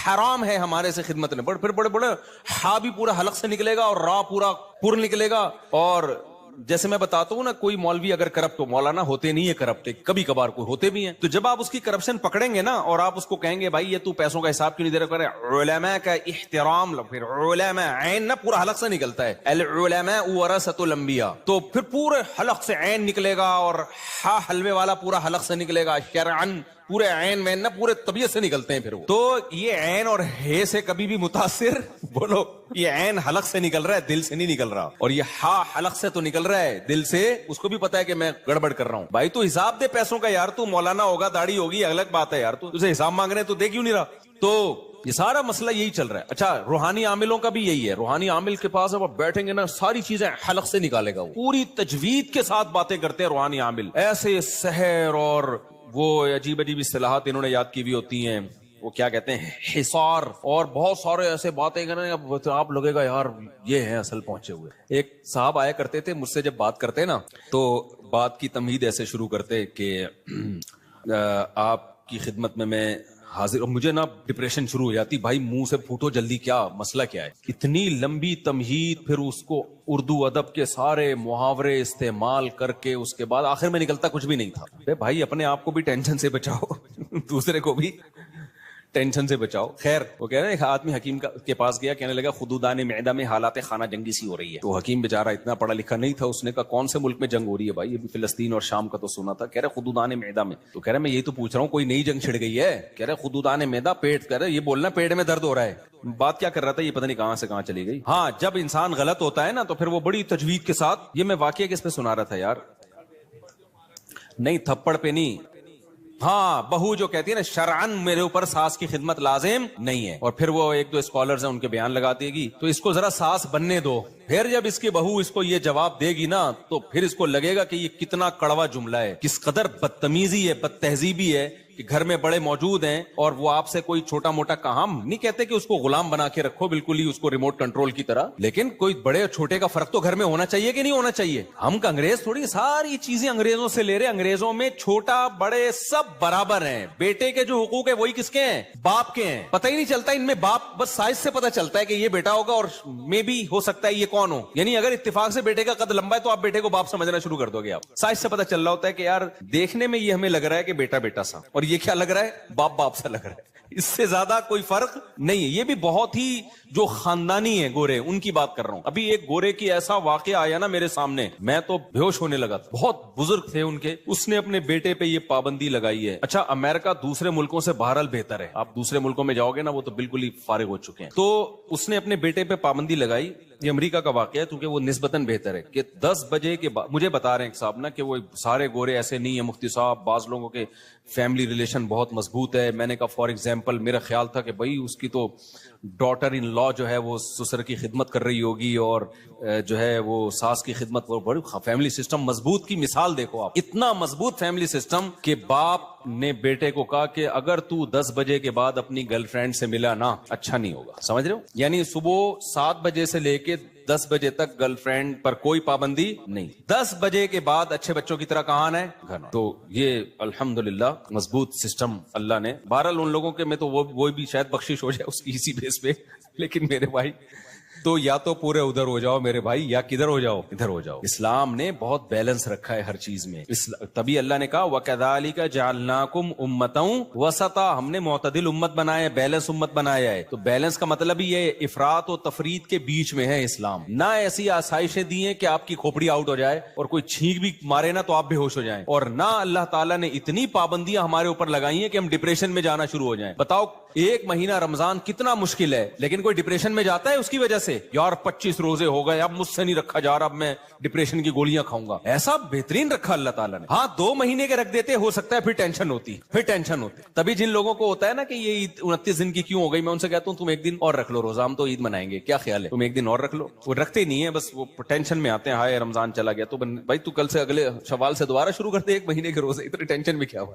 حرام ہے ہمارے سے خدمت نے. پھر بڑے ہا بھی پورا حلق سے نکلے گا اور را پورا پر نکلے گا. اور جیسے میں بتاتا ہوں نا, کوئی مولوی اگر کرپٹ ہو, مولانا ہوتے نہیں ہے کرپٹ, کبھی کبھار کوئی ہوتے بھی ہیں, تو جب آپ اس کی کرپشن پکڑیں گے نا اور آپ اس کو کہیں گے بھائی یہ تو پیسوں کا حساب کیوں نہیں دے رہا, علماء کا احترام, پھر علماء عین نا پورا حلق سے نکلتا ہے, العلماء ورثۃ الانبیاء, تو پھر پورے حلق سے عین نکلے گا, اور ہا حلوے والا پورا حلق سے نکلے گا, شرعن پورے عین میں نا پورے طبیعت سے نکلتے ہیں پھر وہ. تو یہ عین اور ہے سے کبھی بھی متاثر بولو, یہ عین حلق سے نکل رہا ہے, دل سے نہیں نکل رہا, اور یہ ہا حلق سے تو نکل رہا ہے, دل سے. اس کو بھی پتا ہے کہ میں گڑبڑ کر رہا ہوں. بھائی تو حساب دے پیسوں کا یار, تو مولانا ہوگا, داڑھی ہوگی, الگ بات ہے یار, تو تجھے حساب مانگ رہے ہیں تو دے کیوں نہیں رہا. تو یہ سارا مسئلہ یہی چل رہا ہے. اچھا, روحانی عاملوں کا بھی یہی ہے. روحانی عامل کے پاس اب بیٹھیں گے نا, ساری چیزیں حلق سے نکالے گا, وہ پوری تجوید کے ساتھ باتیں کرتے ہیں روحانی عامل, ایسے سحر اور وہ عجیب اصطلاحات انہوں نے یاد کی ہوئی ہوتی ہیں, وہ کیا کہتے ہیں حصار, اور بہت سارے ایسے باتیں کریں, اب آپ لگے گا یار یہ ہیں اصل پہنچے ہوئے. ایک صاحب آیا کرتے تھے مجھ سے, جب بات کرتے نا تو بات کی تمہید ایسے شروع کرتے کہ آپ کی خدمت میں حاضر, اور مجھے نا ڈپریشن شروع ہو جاتی, بھائی منہ سے پھوٹو جلدی, کیا مسئلہ کیا ہے. اتنی لمبی تمہید, پھر اس کو اردو ادب کے سارے محاورے استعمال کر کے, اس کے بعد آخر میں نکلتا کچھ بھی نہیں تھا. بھائی اپنے آپ کو بھی ٹینشن سے بچاؤ, دوسرے کو بھی ٹینشن سے بچاؤ. خیر, وہ کہہ رہے ہیں ایک آدمی حکیم کے پاس گیا, کہنے لگا خدودان معدہ میں حالات خانہ جنگی سی ہو رہی ہے. تو حکیم بیچارہ اتنا پڑھا لکھا نہیں تھا, اس نے کہا کون سے ملک میں جنگ ہو رہی ہے بھائی, یہ بھی فلسطین اور شام کا تو سنا تھا. کہہ رہے خدودان معدہ میں. تو کہہ رہے میں یہی تو پوچھ رہا ہوں, کوئی نئی جنگ چھڑ گئی ہے. کہہ رہے خدودان معدہ پیٹ, کہہ رہے یہ بولنا پیٹ میں درد ہو رہا ہے. بات کیا کر رہا تھا یہ پتہ نہیں کہاں سے کہاں چلی گئی. ہاں, جب انسان غلط ہوتا ہے نا تو پھر وہ بڑی تجوید کے ساتھ, یہ میں واقعہ کس پہ سنا رہا تھا یار, نہیں تھپڑ پہ نہیں, ہاں بہو جو کہتی ہے نا شرعن میرے اوپر ساس کی خدمت لازم نہیں ہے, اور پھر وہ 1-2 اسکالرز ہیں ان کے بیان لگا دے گی, تو اس کو ذرا ساس بننے دو. پھر جب اس کی بہو اس کو یہ جواب دے گی نا تو پھر اس کو لگے گا کہ یہ کتنا کڑوا جملہ ہے, کس قدر بدتمیزی ہے, بد تہذیبی ہے کہ گھر میں بڑے موجود ہیں اور وہ آپ سے کوئی چھوٹا موٹا کام نہیں کہتے کہ اس کو غلام بنا کے رکھو بالکل ہی اس کو ریموٹ کنٹرول کی طرح, لیکن کوئی بڑے اور چھوٹے کا فرق تو گھر میں ہونا چاہیے کہ نہیں ہونا چاہیے. ہم کا انگریز تھوڑی ساری چیزیں انگریزوں سے لے رہے, انگریزوں میں چھوٹا بڑے سب برابر ہیں. بیٹے کے جو حقوق ہے وہی کس کے ہیں, باپ کے ہیں. پتہ ہی نہیں چلتا ان میں, باپ بس سائز سے پتہ چلتا ہے کہ یہ بیٹا ہوگا اور میں بھی ہو سکتا ہے یہ کون ہو. یعنی اگر اتفاق سے بیٹے کا قد لمبا ہے تو آپ بیٹے کو باپ سمجھنا شروع کر دو گے. آپ سائز سے پتہ چل رہا ہوتا ہے کہ یار دیکھنے میں یہ ہمیں لگ رہا ہے کہ بیٹا بیٹا سا, اور یہ کیا لگ رہا ہے, باپ باپ سا لگ رہا ہے. اس سے زیادہ کوئی فرق نہیں ہے. یہ بھی بہت ہی جو خاندانی ہے گورے, ان کی بات کر رہا ہوں. ابھی ایک گورے کی ایسا واقعہ آیا نا میرے سامنے, میں تو بے ہوش ہونے لگا. بہت بزرگ تھے ان کے, اس نے اپنے بیٹے پہ یہ پابندی لگائی ہے. اچھا, امریکہ دوسرے ملکوں سے بہرحال بہتر ہے, آپ دوسرے ملکوں میں جاؤ گے نا وہ تو بالکل ہی فارغ ہو چکے ہیں. تو اس نے اپنے بیٹے پہ پابندی لگائی, یہ امریکہ کا واقعہ ہے کیونکہ وہ نسبتاً بہتر ہے کہ 10 بجے کے بعد مجھے بتا رہے ہیں صاحب نا کہ وہ سارے گورے ایسے نہیں ہیں مفتی صاحب, بعض لوگوں کے فیملی ریلیشن بہت مضبوط ہے. میں نے کہا فار ایگزامپل میرا خیال تھا کہ بھائی اس کی تو ڈاٹر ان لا جو ہے وہ سسر کی خدمت کر رہی ہوگی اور جو ہے وہ ساس کی خدمت, وہ بڑی فیملی سسٹم مضبوط کی مثال دیکھو آپ, اتنا مضبوط فیملی سسٹم کہ باپ نے بیٹے کو کہا کہ اگر تو 10 بجے کے بعد اپنی گرل فرینڈ سے ملا نا اچھا نہیں ہوگا. سمجھ رہے ہو, یعنی صبح 7 بجے سے لے کے 10 بجے تک گرل فرینڈ پر کوئی پابندی نہیں, 10 بجے کے بعد اچھے بچوں کی طرح کہاں آنا ہے گھر. تو یہ الحمدللہ مضبوط سسٹم اللہ نے, بہرحال ان لوگوں کے میں تو وہ بھی شاید بخشش ہو جائے اس کی اسی بیس پہ, لیکن میرے بھائی تو یا تو پورے ادھر ہو جاؤ میرے بھائی, یا کدھر ہو جاؤ ادھر ہو جاؤ. اسلام نے بہت بیلنس رکھا ہے ہر چیز میں, تبھی اللہ نے کہا وَكَذَلِكَ جَعَلْنَاكُمْ أُمَّةً وَسَطًا, ہم نے معتدل امت بنایا ہے, بیلنس امت بنایا ہے. تو بیلنس کا مطلب ہی یہ افراط و تفرید کے بیچ میں ہے اسلام. نہ ایسی آسائشیں دی ہیں کہ آپ کی کھوپڑی آؤٹ ہو جائے اور کوئی چھینک بھی مارے نا تو آپ بے ہوش ہو جائیں, اور نہ اللہ تعالیٰ نے اتنی پابندیاں ہمارے اوپر لگائی ہیں کہ ہم ڈپریشن میں جانا شروع ہو جائیں. بتاؤ ایک مہینہ رمضان کتنا مشکل ہے, لیکن کوئی ڈپریشن میں جاتا ہے اس کی وجہ سے, یار 25 روزے ہو گئے اب مجھ سے نہیں رکھا جا رہا, اب میں ڈپریشن کی گولیاں کھاؤں گا. ایسا بہترین رکھا اللہ تعالیٰ نے. ہاں 2 مہینے کے رکھ دیتے, ہو سکتا ہے پھر ٹینشن ہوتی, تبھی جن لوگوں کو ہوتا ہے نا کہ یہ عید 29 دن کی کیوں ہو گئی, میں ان سے کہتا ہوں تم ایک دن اور رکھ لو روزہ, ہم تو عید منائیں گے, کیا خیال ہے تم ایک دن اور رکھ لو. وہ رکھتے نہیں ہے, بس وہ ٹینشن میں آتے ہیں, ہائے رمضان چلا گیا. تو بھائی تو کل سے اگلے شوال سے دوبارہ شروع کرتے 1 مہینے کے روزے, اتنی ٹینشن میں کیا ہوا.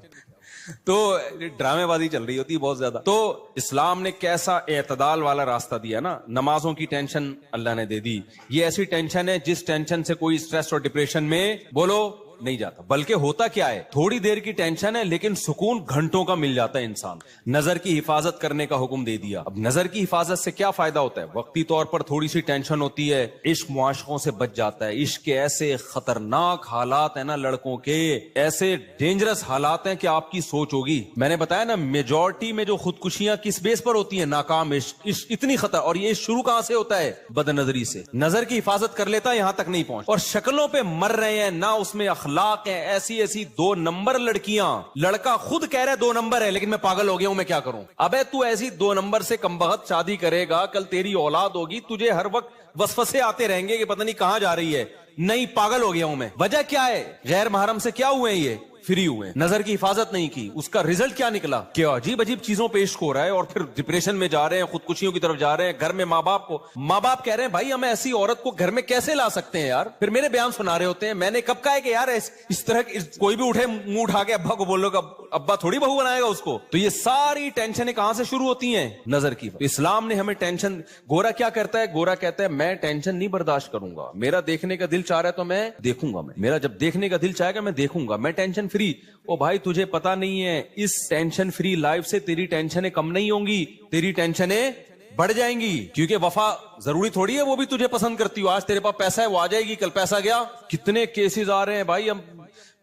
تو ڈرامے بازی چل رہی ہوتی ہے بہت زیادہ. تو اسلام نے کیسا اعتدال والا راستہ دیا نا. نمازوں کی ٹینشن اللہ نے دے دی, یہ ایسی ٹینشن ہے جس ٹینشن سے کوئی اسٹریس اور ڈپریشن میں بولو نہیں جاتا. بلکہ ہوتا کیا ہے, تھوڑی دیر کی ٹینشن ہے لیکن سکون گھنٹوں کا مل جاتا ہے انسان. نظر کی حفاظت کرنے کا حکم دے دیا. اب نظر کی حفاظت سے کیا فائدہ ہوتا ہے, وقتی طور پر تھوڑی سی ٹینشن ہوتی ہے, عشق معاشقوں سے بچ جاتا ہے. عشق کے ایسے خطرناک حالات ہیں نا لڑکوں کے, ایسے ڈینجرس حالات ہیں کہ آپ کی سوچ ہوگی. میں نے بتایا نا میجورٹی میں جو خودکشیاں کس بیس پر ہوتی ہیں, ناکام عشق. اتنی خطر, اور یہ شروع کہاں سے ہوتا ہے, بد نظری سے. نظر کی حفاظت کر لیتا ہے یہاں تک نہیں پہنچ, اور شکلوں پہ مر رہے ہیں نہ, اس میں اخلاق ہیں, ایسی 2 نمبر لڑکیاں. لڑکا خود کہہ رہا ہے 2 نمبر ہے, لیکن میں پاگل ہو گیا ہوں, میں کیا کروں. ابے تو ایسی 2 نمبر سے کمبخت شادی کرے گا, کل تیری اولاد ہوگی, تجھے ہر وقت وسوسے آتے رہیں گے کہ پتہ نہیں کہاں جا رہی ہے. نہیں, پاگل ہو گیا ہوں میں. وجہ کیا ہے, غیر محرم سے کیا ہوئے ہیں, یہ فری ہوئے, نظر کی حفاظت نہیں کی. اس کا رزلٹ کیا نکلا, کیا عجیب چیزوں پیش ہو رہا ہے, اور پھر ڈپریشن میں جا رہے ہیں, خودکشیوں کی طرف جا رہے ہیں. گھر میں ماں باپ کہہ رہے ہیں بھائی ہمیں ایسی عورت کو گھر میں کیسے لا سکتے ہیں یار. پھر میرے بیان سنا رہے ہوتے ہیں, میں نے کب کہا ہے کہ یار اس طرح کوئی بھی اٹھے منہ اٹھا کے ابا کو بولو گا, ابا تھوڑی بہو بنائے گا اس کو. تو یہ ساری ٹینشنیں کہاں سے شروع ہوتی ہیں, نظر کی. اسلام نے ہمیں ٹینشن, گورا کیا کرتا ہے, گورا کہتا ہے میں ٹینشن نہیں برداشت کروں گا, میرا دیکھنے کا دل چاہ رہا ہے تو میں دیکھوں گا, میرا جب دیکھنے کا دل چاہے گا میں دیکھوں گا, میں ٹینشن فری. او بھائی تجھے پتا نہیں ہے, اس ٹینشن فری لائف سے تیری ٹینشنیں کم نہیں ہوں گی, تیری ٹینشنیں بڑھ جائیں گی. کیونکہ وفا ضروری تھوڑی ہے وہ بھی تجھے پسند کرتی ہو. آج تیرے پاس پیسہ ہے وہ آ جائے گی, کل پیسہ گیا. کتنے کیسز آ رہے ہیں بھائی.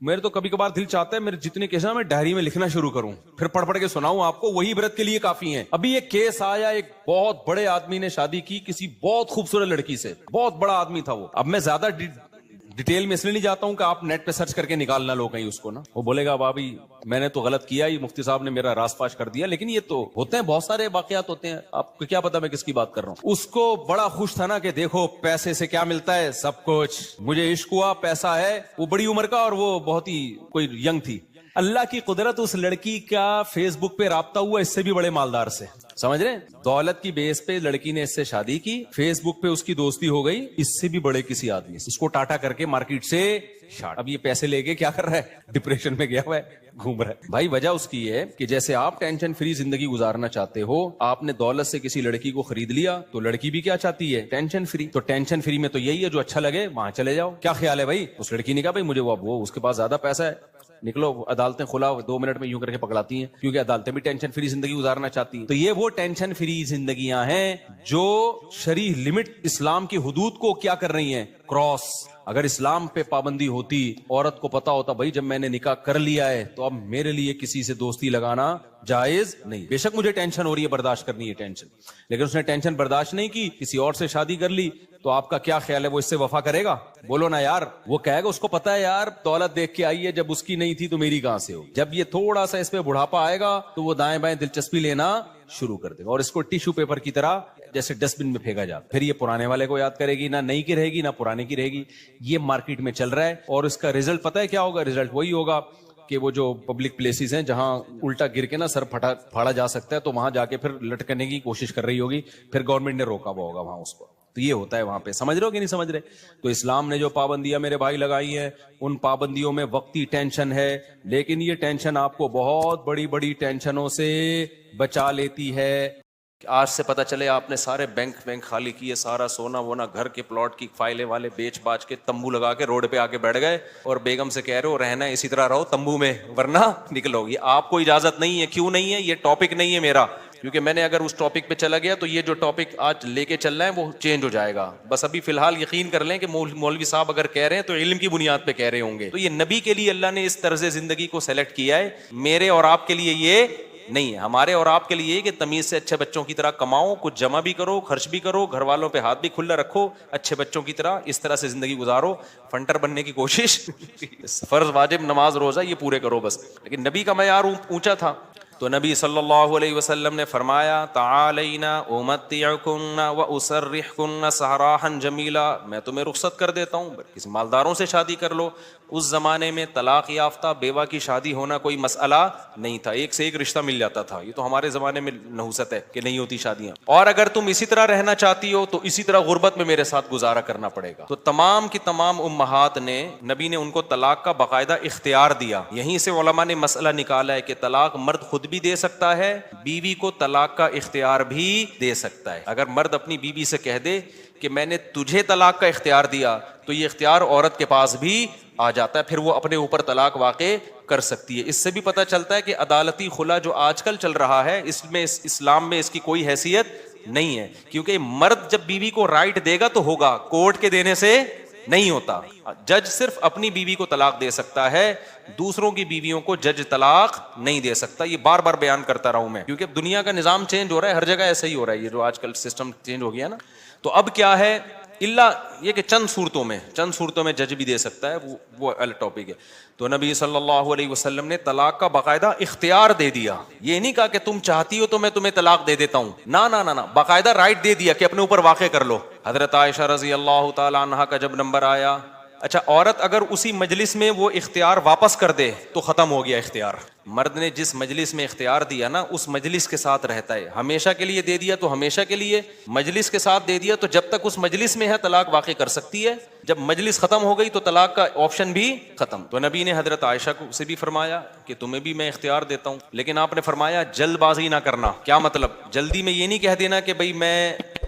میرے تو کبھی کبھار دل چاہتا ہے میرے جتنے کیس ہیں میں ڈائری میں لکھنا شروع کروں, پھر پڑھ کے سناؤں آپ کو, وہی عبرت کے لیے کافی ہیں. ابھی ایک کیس آیا, ایک بہت بڑے آدمی نے شادی کی کسی بہت خوبصورت لڑکی سے, بہت بڑا آدمی تھا وہ. اب میں زیادہ ڈیٹیل میں اس لیے نہیں جاتا ہوں کہ آپ نیٹ پہ سرچ کر کے نکالنا لو کہیں اس کو نا, وہ بولے گا بابی میں نے تو غلط کیا, یہ مفتی صاحب نے میرا راز پاش کر دیا. لیکن یہ تو ہوتے ہیں, بہت سارے واقعات ہوتے ہیں, آپ کو کیا پتا میں کس کی بات کر رہا ہوں. اس کو بڑا خوش تھا نا کہ دیکھو پیسے سے کیا ملتا ہے, سب کچھ. مجھے عشق ہوا, پیسہ ہے, وہ بڑی عمر کا اور وہ بہت ہی کوئی ینگ تھی. اللہ کی قدرت, اس لڑکی کا فیس بک پہ رابطہ ہوا اس سے بھی بڑے مالدار سے. سمجھ رہے ہیں, دولت کی بیس پہ لڑکی نے اس سے شادی کی, فیس بک پہ اس کی دوستی ہو گئی اس سے بھی بڑے کسی آدمی سے. اس کو ٹاٹا کر کے مارکیٹ سے شارٹ. اب یہ پیسے لے کے کیا کر رہا ہے, ڈپریشن میں گیا ہوا ہے, گھوم رہا ہے. بھائی وجہ اس کی ہے کہ جیسے آپ ٹینشن فری زندگی گزارنا چاہتے ہو, آپ نے دولت سے کسی لڑکی کو خرید لیا تو لڑکی بھی کیا چاہتی ہے, ٹینشن فری. تو ٹینشن فری میں تو یہی ہے جو اچھا لگے وہاں چلے جاؤ. کیا خیال ہے بھائی, اس لڑکی نے کہا بھائی مجھے وہ اس کے پاس زیادہ پیسہ ہے, نکلو. عدالتیں کھلا 2 منٹ میں یوں کر کے پکڑاتی ہیں, کیونکہ عدالتیں بھی ٹینشن فری زندگی گزارنا چاہتی ہیں. تو یہ وہ ٹینشن فری زندگیاں ہیں جو شرعی لمٹ, اسلام کی حدود کو کیا کر رہی ہیں, کراس. اگر اسلام پہ پابندی ہوتی, عورت کو پتا ہوتا بھائی جب میں نے نکاح کر لیا ہے تو اب میرے لیے کسی سے دوستی لگانا جائز نہیں. بے شک مجھے ٹینشن ہو رہی ہے, برداشت کرنی ہے ٹینشن, لیکن اس نے ٹینشن برداشت نہیں کی, کسی اور سے شادی کر لی, تو آپ کا کیا خیال ہے وہ اس سے وفا کرے گا؟ بولو نا یار. وہ کہے گا, اس کو پتا ہے یار دولت دیکھ کے آئی ہے, جب اس کی نہیں تھی تو میری کہاں سے ہو. جب یہ تھوڑا سا اس پہ بڑھاپا آئے گا تو وہ دائیں بائیں دلچسپی لینا شروع کر دے گا, اور اس کو ٹیشو پیپر کی طرح جیسے ڈسٹ بن میں پھینکا جاتا. پھر یہ پرانے والے کو یاد کرے گی, نہ نئی کی رہے گی نہ پرانے کی رہے گی. یہ مارکیٹ میں چل رہا ہے, اور اس کا رزلٹ پتہ ہے کیا ہوگا؟ رزلٹ وہی ہوگا کہ وہ جو پبلک پلیسز ہیں جہاں الٹا گر کے نا سر پھاڑا جا سکتا ہے, تو وہاں جا کے پھر لٹکنے کی کوشش کر رہی ہوگی, پھر گورنمنٹ نے روکا ہوا ہوگا وہاں اس کو. تو یہ ہوتا ہے وہاں پہ. سمجھ رہے ہو کہ نہیں سمجھ رہے؟ تو اسلام نے جو پابندیاں میرے بھائی لگائی ہیں, ان پابندیوں میں وقتی ٹینشن ہے, لیکن یہ ٹینشن آپ کو بہت بڑی بڑی ٹینشنوں سے بچا لیتی ہے. آج سے پتہ چلے آپ نے سارے بینک خالی کیے, سارا سونا وونا گھر کے پلاٹ کی فائلیں والے بیچ باچ کے تمبو لگا کے روڈ پہ آ کے بیٹھ گئے, اور بیگم سے کہہ رہے ہو رہنا ہے اسی طرح رہو تمبو میں ورنہ نکلو. یہ آپ کو اجازت نہیں ہے. کیوں نہیں ہے؟ یہ ٹاپک نہیں ہے میرا, کیونکہ میں نے اگر اس ٹاپک پہ چلا گیا تو یہ جو ٹاپک آج لے کے چل رہا ہے وہ چینج ہو جائے گا. بس ابھی فی الحال یقین کر لیں کہ مولوی صاحب اگر کہہ رہے ہیں تو علم کی بنیاد پہ کہہ رہے ہوں گے. تو یہ نبی کے لیے اللہ نے اس طرز زندگی کو سلیکٹ کیا ہے, میرے اور آپ کے لیے یہ نہیں ہے. ہمارے اور آپ کے لیے یہ کہ تمیز سے اچھے بچوں کی طرح کماؤ, کچھ جمع بھی کرو, خرچ بھی کرو, گھر والوں پہ ہاتھ بھی کھلا رکھو, اچھے بچوں کی طرح اس طرح سے زندگی گزارو. فنٹر بننے کی کوشش, فرض واجب نماز روزہ یہ پورے کرو بس. لیکن نبی کا معیار اونچا تھا. تو نبی صلی اللہ علیہ وسلم نے فرمایا تعالینا امتعکن واسرحکن سراحا جمیلا, میں تمہیں رخصت کر دیتا ہوں, کسی مالداروں سے شادی کر لو. اس زمانے میں طلاق یافتہ بیوہ کی شادی ہونا کوئی مسئلہ نہیں تھا, ایک سے ایک رشتہ مل جاتا تھا. یہ تو ہمارے زمانے میں نحوست ہے کہ نہیں ہوتی شادیاں. اور اگر تم اسی طرح رہنا چاہتی ہو تو اسی طرح غربت میں میرے ساتھ گزارا کرنا پڑے گا. تو تمام کی تمام امہات نے, نبی نے ان کو طلاق کا باقاعدہ اختیار دیا. یہیں سے علماء نے مسئلہ نکالا ہے کہ طلاق مرد خود بھی دے سکتا ہے, بیوی کو طلاق کا اختیار بھی دے سکتا ہے. اگر مرد اپنی بیوی سے کہہ دے کہ میں نے تجھے طلاق کا اختیار دیا, تو یہ اختیار عورت کے پاس بھی آ جاتا ہے, پھر وہ اپنے اوپر طلاق واقع کر سکتی ہے. اس سے بھی پتہ چلتا ہے کہ عدالتی خلا جو آج کل چل رہا ہے, اس میں اسلام میں اس کی کوئی حیثیت نہیں ہے, کیونکہ مرد جب بیوی کو رائٹ دے گا تو ہوگا, کورٹ کے دینے سے نہیں ہوتا. جج صرف اپنی بیوی کو طلاق دے سکتا ہے, دوسروں کی بیویوں کو جج طلاق نہیں دے سکتا. یہ بار بار بیان کرتا رہا ہوں میں, کیونکہ دنیا کا نظام چینج ہو رہا ہے, ہر جگہ ایسا ہی ہو رہا ہے, یہ جو آج کل سسٹم چینج ہو گیا نا. تو اب کیا ہے, اللہ یہ کہ چند صورتوں میں جج بھی دے سکتا ہے, وہ الگ ٹاپک ہے. تو نبی صلی اللہ علیہ وسلم نے طلاق کا باقاعدہ اختیار دے دیا. یہ نہیں کہا کہ تم چاہتی ہو تو میں تمہیں طلاق دے دیتا ہوں, نہ, باقاعدہ رائٹ دے دیا کہ اپنے اوپر واقع کر لو. حضرت عائشہ رضی اللہ تعالی عنہا کا جب نمبر آیا, اچھا عورت اگر اسی مجلس میں وہ اختیار واپس کر دے تو ختم ہو گیا اختیار. مرد نے جس مجلس میں اختیار دیا نا, اس مجلس کے ساتھ رہتا ہے. ہمیشہ کے لیے دے دیا تو ہمیشہ کے لیے, مجلس کے ساتھ دے دیا تو جب تک اس مجلس میں ہے طلاق واقع کر سکتی ہے, جب مجلس ختم ہو گئی تو طلاق کا آپشن بھی ختم. تو نبی نے حضرت عائشہ کو سے بھی فرمایا کہ تمہیں بھی میں اختیار دیتا ہوں, لیکن آپ نے فرمایا جلد بازی نہ کرنا. کیا مطلب؟ جلدی میں یہ نہیں کہہ دینا کہ بھئی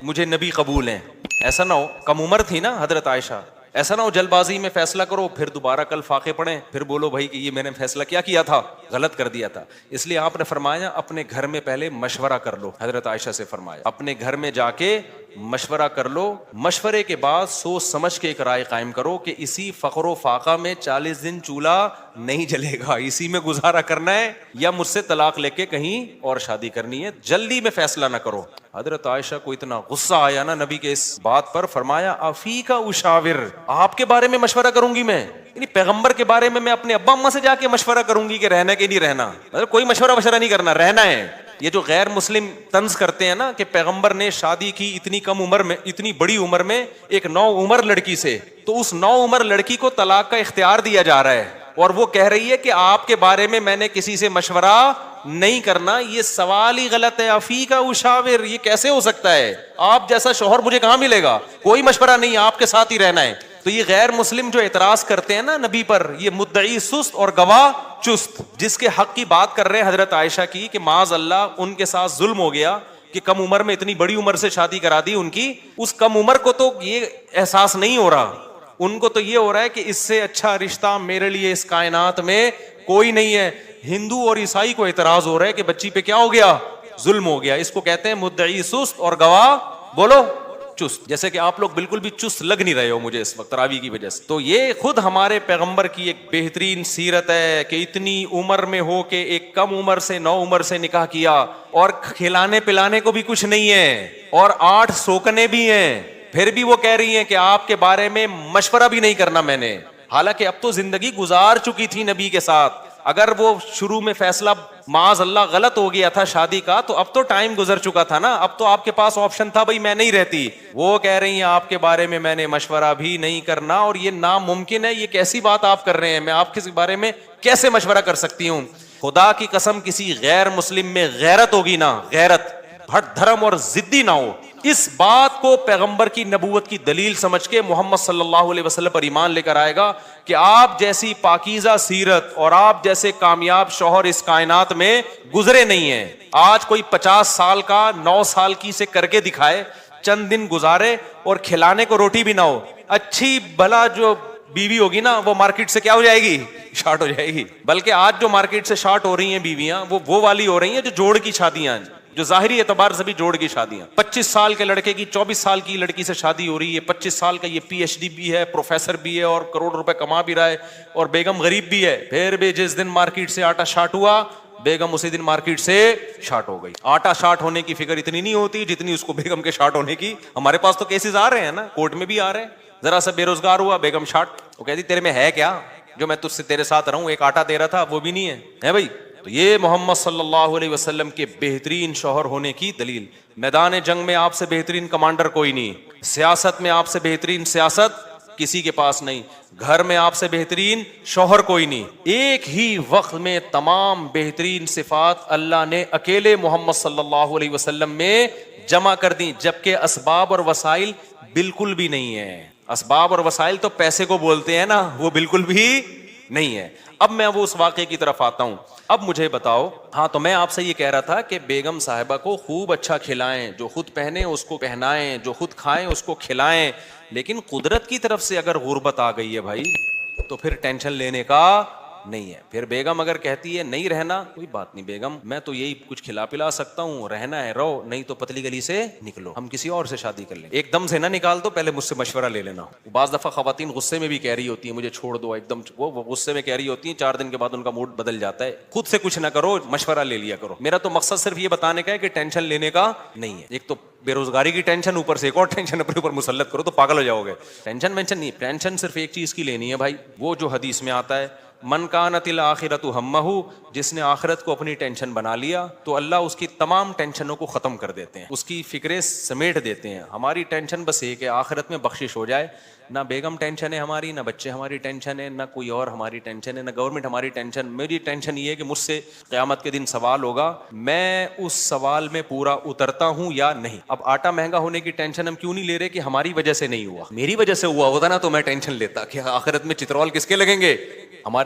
مجھے نبی قبول ہیں, ایسا نہ ہو. کم عمر تھی نا حضرت عائشہ, ایسا نہ ہو جلد بازی میں فیصلہ کرو پھر دوبارہ کل فاقے پڑیں, پھر بولو بھائی کہ یہ میں نے فیصلہ کیا تھا, غلط کر دیا تھا. اس لیے آپ نے فرمایا اپنے گھر میں پہلے مشورہ کر لو. حضرت عائشہ سے فرمایا اپنے گھر میں جا کے مشورہ کر لو, مشورے کے بعد سوچ سمجھ کے ایک رائے قائم کرو کہ اسی فقر و فاقہ میں 40 دن چولہا نہیں جلے گا, اسی میں گزارا کرنا ہے یا مجھ سے طلاق لے کے کہیں اور شادی کرنی ہے. جلدی میں فیصلہ نہ کرو. حضرت عائشہ کو اتنا غصہ آیا نا نبی کے اس بات پر, فرمایا افیکا اشاور, آپ کے بارے میں مشورہ کروں گی میں, یعنی پیغمبر کے بارے میں اپنے ابا اماں سے جا کے مشورہ کروں گی کہ رہنا کہ نہیں رہنا. مطلب کوئی مشورہ نہیں کرنا, رہنا ہے. یہ جو غیر مسلم طنز کرتے ہیں نا کہ پیغمبر نے شادی کی اتنی کم عمر میں, اتنی بڑی عمر میں ایک 9 عمر لڑکی سے, تو اس 9 عمر لڑکی کو طلاق کا اختیار دیا جا رہا ہے, اور وہ کہہ رہی ہے کہ آپ کے بارے میں میں نے کسی سے مشورہ نہیں کرنا. یہ سوال ہی غلط ہے. افیکا اشاور, یہ کیسے ہو سکتا ہے؟ آپ جیسا شوہر مجھے کہاں ملے گا؟ کوئی مشورہ نہیں, آپ کے ساتھ ہی رہنا ہے. تو یہ غیر مسلم جو اعتراض کرتے ہیں نا نبی پر, یہ مدعی سست اور گواہ چست, جس کے حق کی بات کر رہے ہیں حضرت عائشہ کی کہ معاذ اللہ ان کے ساتھ ظلم ہو گیا کہ کم عمر میں اتنی بڑی عمر سے شادی کرا دی ان کی. اس کم عمر کو تو یہ احساس نہیں ہو رہا, ان کو تو یہ ہو رہا ہے کہ اس سے اچھا رشتہ میرے لیے اس کائنات میں کوئی نہیں ہے. ہندو اور عیسائی کو اعتراض ہو رہا ہے کہ بچی پہ کیا ہو گیا؟ ظلم ہو گیا. اس کو کہتے ہیں مدعی سست اور گواہ بولو چست. جیسے کہ آپ لوگ بالکل بھی چست لگ نہیں رہے ہو مجھے اس وقت تراویح کی وجہ سے. تو یہ خود ہمارے پیغمبر کی ایک بہترین سیرت ہے کہ اتنی عمر میں ہو کے ایک کم عمر سے 9 عمر سے نکاح کیا, اور کھلانے پلانے کو بھی کچھ نہیں ہے, اور 8 سوکنے بھی ہیں, پھر بھی وہ کہہ رہی ہیں کہ آپ کے بارے میں مشورہ بھی نہیں کرنا میں نے. حالانکہ اب تو زندگی گزار چکی تھی نبی کے ساتھ, اگر وہ شروع میں فیصلہ معاذ اللہ غلط ہو گیا تھا شادی کا تو اب تو ٹائم گزر چکا تھا نا, اب تو آپ کے پاس آپشن تھا بھائی میں نہیں رہتی. وہ کہہ رہی ہیں آپ کے بارے میں میں نے مشورہ بھی نہیں کرنا, اور یہ ناممکن ہے. یہ کیسی بات آپ کر رہے ہیں, میں آپ کے بارے میں کیسے مشورہ کر سکتی ہوں؟ خدا کی قسم کسی غیر مسلم میں غیرت ہوگی نا, غیرت, ہٹ دھرم اور ضدی نہ ہو, اس بات کو پیغمبر کی نبوت کی دلیل سمجھ کے محمد صلی اللہ علیہ وسلم پر ایمان لے کر آئے گا کہ آپ جیسی پاکیزہ سیرت اور آپ جیسے کامیاب شوہر اس کائنات میں گزرے نہیں ہیں. آج کوئی 50 سال کا 9 سال کی سے کر کے دکھائے, چند دن گزارے اور کھلانے کو روٹی بھی نہ ہو, اچھی بھلا جو بیوی ہوگی نا وہ مارکیٹ سے کیا ہو جائے گی, شارٹ ہو جائے گی. بلکہ آج جو مارکیٹ سے شارٹ ہو رہی ہیں بیویاں وہ والی ہو رہی ہیں جو جوڑ کی شادیاں, جو ظاہری اعتبار سے بھی جوڑ کی شادیاں. 25 سال کے لڑکے کی 24 سال کی لڑکی سے شادی ہو رہی ہے, 25 سال کا یہ پی ایچ ڈی بھی ہے, پروفیسر بھی ہے اور کروڑ روپے کما بھی رہا ہے, اور بیگم غریب بھی ہے. پھر بھی جس دن مارکیٹ سے آٹا شارٹ ہوا بیگم اسی دن مارکیٹ سے شارٹ ہو گئی. آٹا شارٹ ہونے کی فکر اتنی نہیں ہوتی جتنی اس کو بیگم کے شارٹ ہونے کی. ہمارے پاس تو کیسز آ رہے ہیں نا, کورٹ میں بھی آ رہے ہیں. ذرا سا بے روزگار ہوا بیگم شارٹ, وہ کہتی تیرے میں ہے کیا جو میں تجھ سے تیرے ساتھ رہوں, ایک آٹا دے رہا تھا وہ بھی نہیں ہے بھائی. تو یہ محمد صلی اللہ علیہ وسلم کے بہترین شوہر ہونے کی دلیل. میدان جنگ میں آپ سے بہترین کمانڈر کوئی نہیں, سیاست میں آپ سے بہترین سیاست کسی کے پاس نہیں, گھر میں آپ سے بہترین شوہر کوئی نہیں. ایک ہی وقت میں تمام بہترین صفات اللہ نے اکیلے محمد صلی اللہ علیہ وسلم میں جمع کر دی, جبکہ اسباب اور وسائل بالکل بھی نہیں ہے. اسباب اور وسائل تو پیسے کو بولتے ہیں نا, وہ بالکل بھی نہیں ہے. اب میں وہ اس واقعے کی طرف آتا ہوں. اب مجھے بتاؤ, ہاں تو میں آپ سے یہ کہہ رہا تھا کہ بیگم صاحبہ کو خوب اچھا کھلائیں, جو خود پہنے اس کو پہنائیں, جو خود کھائیں اس کو کھلائیں. لیکن قدرت کی طرف سے اگر غربت آ گئی ہے بھائی تو پھر ٹینشن لینے کا نہیں ہے. پھر بیگم اگر کہتی ہے نہیں رہنا, کوئی بات نہیں بیگم, میں تو یہی کچھ کھلا پلا سکتا ہوں, رہنا ہے رہو, نہیں تو پتلی گلی سے نکلو, ہم کسی اور سے شادی کر لیں. ایک دم سے نہ نکال دو, پہلے مجھ سے مشورہ لے لینا. بعض دفعہ خواتین غصے میں بھی کہہ رہی ہوتی ہیں مجھے چھوڑ دو, ایک دم وہ غصے میں کہہ رہی ہوتی ہیں, 4 دن کے بعد ان کا موڈ بدل جاتا ہے. خود سے کچھ نہ کرو, مشورہ لے لیا کرو. میرا تو مقصد صرف یہ بتانے کا ہے کہ ٹینشن لینے کا نہیں ہے. ایک تو بے روزگاری کی ٹینشن, اوپر سے ایک اور ٹینشن اپنے اوپر مسلط کرو تو پاگل ہو جاؤ گے. ٹینشن وینشن نہیں, ٹینشن صرف ایک چیز کی لینی ہے بھائی, وہ جو حدیث میں آتا ہے من کانت الآخرۃ ہمہ, جس نے آخرت کو اپنی ٹینشن بنا لیا تو اللہ اس کی تمام ٹینشنوں کو ختم کر دیتے ہیں, اس کی فکریں سمیٹ دیتے ہیں. ہماری ٹینشن بس ایک ہے, آخرت میں بخشش ہو جائے. نہ بیگم ٹینشن ہے ہماری, نہ بچے ہماری ٹینشن ہے, نہ کوئی اور ہماری ٹینشن ہے, نہ گورنمنٹ ہماری ٹینشن. میری ٹینشن یہ ہے کہ مجھ سے قیامت کے دن سوال ہوگا, میں اس سوال میں پورا اترتا ہوں یا نہیں. اب آٹا مہنگا ہونے کی ٹینشن ہم کیوں نہیں لے رہے کہ ہماری وجہ سے نہیں ہوا, میری وجہ سے ہوا ہوتا نا تو میں ٹینشن لیتا کہ آخرت میں چترول کس کے لگیں گے,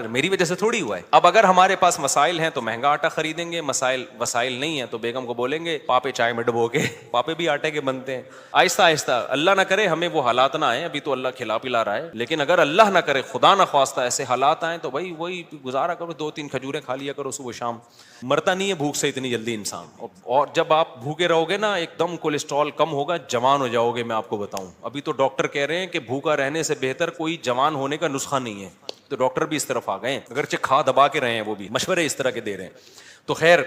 میری وجہ سے تھوڑی ہوا ہے. اب اگر ہمارے پاس مسائل ہیں تو مہنگا آٹا خریدیں گے, وسائل نہیں ہیں تو بیگم کو بولیں گے پاپے چائے میں ڈبو کے, پاپے بھی آٹے کے بنتے ہیں. آہستہ آہستہ, اللہ نہ کرے ہمیں وہ حالات نہ آئے, ابھی تو اللہ کھلا پلا رہا ہے, لیکن اگر اللہ نہ کرے خدا نہ خواستہ ایسے حالات آئیں تو بھائی وہی گزارا کرو, 2-3 کھجوریں کھا لیا کرو صبح شام. مرتا نہیں ہے بھوک سے اتنی جلدی انسان, اور جب آپ بھوکے رہو گے نا ایک دم کولیسٹرول کم ہوگا, جوان ہو جاؤ گے. میں آپ کو بتاؤں, ابھی تو ڈاکٹر کہہ رہے ہیں کہ بھوکا رہنے سے بہتر کوئی جوان ہونے کا نسخہ نہیں ہے, تو ڈاکٹر بھی اس طرف آ گئے ہیں, اگرچہ کھا دبا کے رہے ہیں, وہ بھی مشورے اس طرح کے دے رہے ہیں. تو خیر,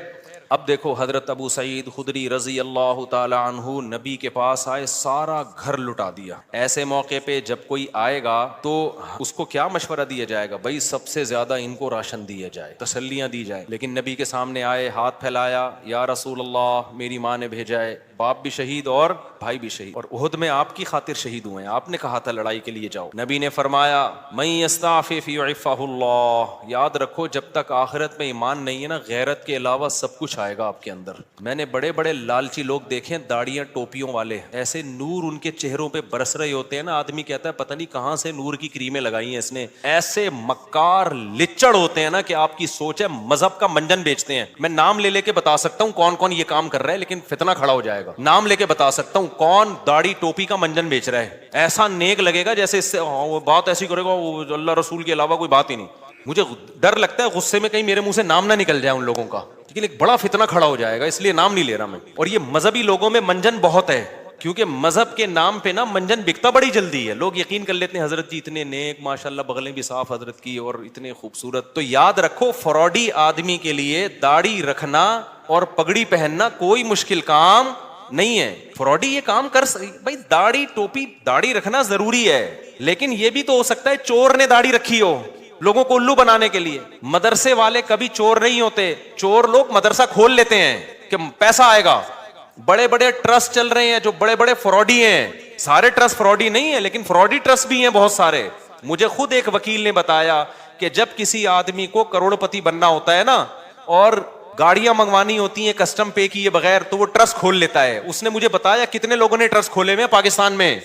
اب دیکھو حضرت ابو سعید خدری رضی اللہ تعالی عنہ نبی کے پاس آئے, سارا گھر لٹا دیا. ایسے موقع پہ جب کوئی آئے گا تو اس کو کیا مشورہ دیا جائے گا, بھائی سب سے زیادہ ان کو راشن دیا جائے, تسلیاں دی جائے. لیکن نبی کے سامنے آئے, ہاتھ پھیلایا, یا رسول اللہ میری ماں نے بھیجا ہے, باپ بھی شہید اور بھائی بھی شہید, اور احد میں آپ کی خاطر شہید ہوئے ہیں, آپ نے کہا تھا لڑائی کے لیے جاؤ. نبی نے فرمایا من یستعفف یعفہ اللہ, یاد رکھو جب تک آخرت میں ایمان نہیں ہے نا, غیرت کے علاوہ سب کچھ آئے گا آپ کے اندر. میں نے بڑے بڑے لالچی لوگ دیکھیں, داڑیاں ٹوپیوں والے, ایسے نور ان کے چہروں پہ برس رہے ہوتے ہیں نا, آدمی کہتا ہے پتہ نہیں کہاں سے نور کی کریمیں لگائی ہیں اس نے. ایسے مکار لچڑ ہوتے ہیں نا کہ آپ کی سوچ ہے مذہب کا منجن بیچتے ہیں. میں نام لے کے بتا سکتا ہوں کون کون یہ کام کر رہا ہے, لیکن فتنہ کھڑا ہو جائے گا. نام لے کے بتا سکتا ہوں کون داڑھی ٹوپی کا منجن بیچ رہا ہے, ایسا نیک لگے گا جیسے اس سے وہ بات ایسی کرے گا, وہ اللہ رسول کے علاوہ کوئی بات ہی نہیں. مجھے ڈر لگتا ہے غصے میں کہیں میرے منہ سے نام نہ نکل جائے ان لوگوں کا, لیکن ایک بڑا فتنہ کھڑا ہو جائے گا, اس لیے نام نہیں لے رہا میں. اور یہ مذہبی لوگوں میں منجن بہت ہے, کیونکہ مذہب کے نام پہ نا منجن بکتا بڑی جلدی ہے. لوگ یقین کر لیتے ہیں حضرت جی اتنے نیک, ماشاءاللہ بغلیں بھی صاف حضرت کی اور اتنے خوبصورت. تو یاد رکھو فراڈی آدمی کے لیے داڑھی رکھنا اور پگڑی پہننا کوئی مشکل کام نہیں ہے. فراڈی یہ کام کر بھائی, داڑھی ٹوپی داڑھی رکھنا ضروری ہے, لیکن یہ بھی تو ہو سکتا ہے چور نے داڑھی رکھی ہو, لوگوں کو الو بنانے کے لیے. مدرسے والے کبھی چور نہیں ہوتے, چور لوگ مدرسہ کھول لیتے ہیں کہ پیسہ آئے گا. بڑے بڑے ٹرسٹ چل رہے ہیں جو بڑے بڑے فراڈی ہیں, سارے ٹرسٹ فراڈی نہیں ہیں لیکن فراڈی ٹرسٹ بھی ہیں بہت سارے. مجھے خود ایک وکیل نے بتایا کہ جب کسی آدمی کو کروڑ پتی بننا ہوتا ہے نا اور گاڑیاں منگوانی ہوتی ہیں کسٹم پے کیے بغیر تو وہ ٹرسٹ کھول لیتا ہے. اس نے مجھے بتایا کتنے لوگوں نے ٹرسٹ کھولے ہوئے پاکستان میں,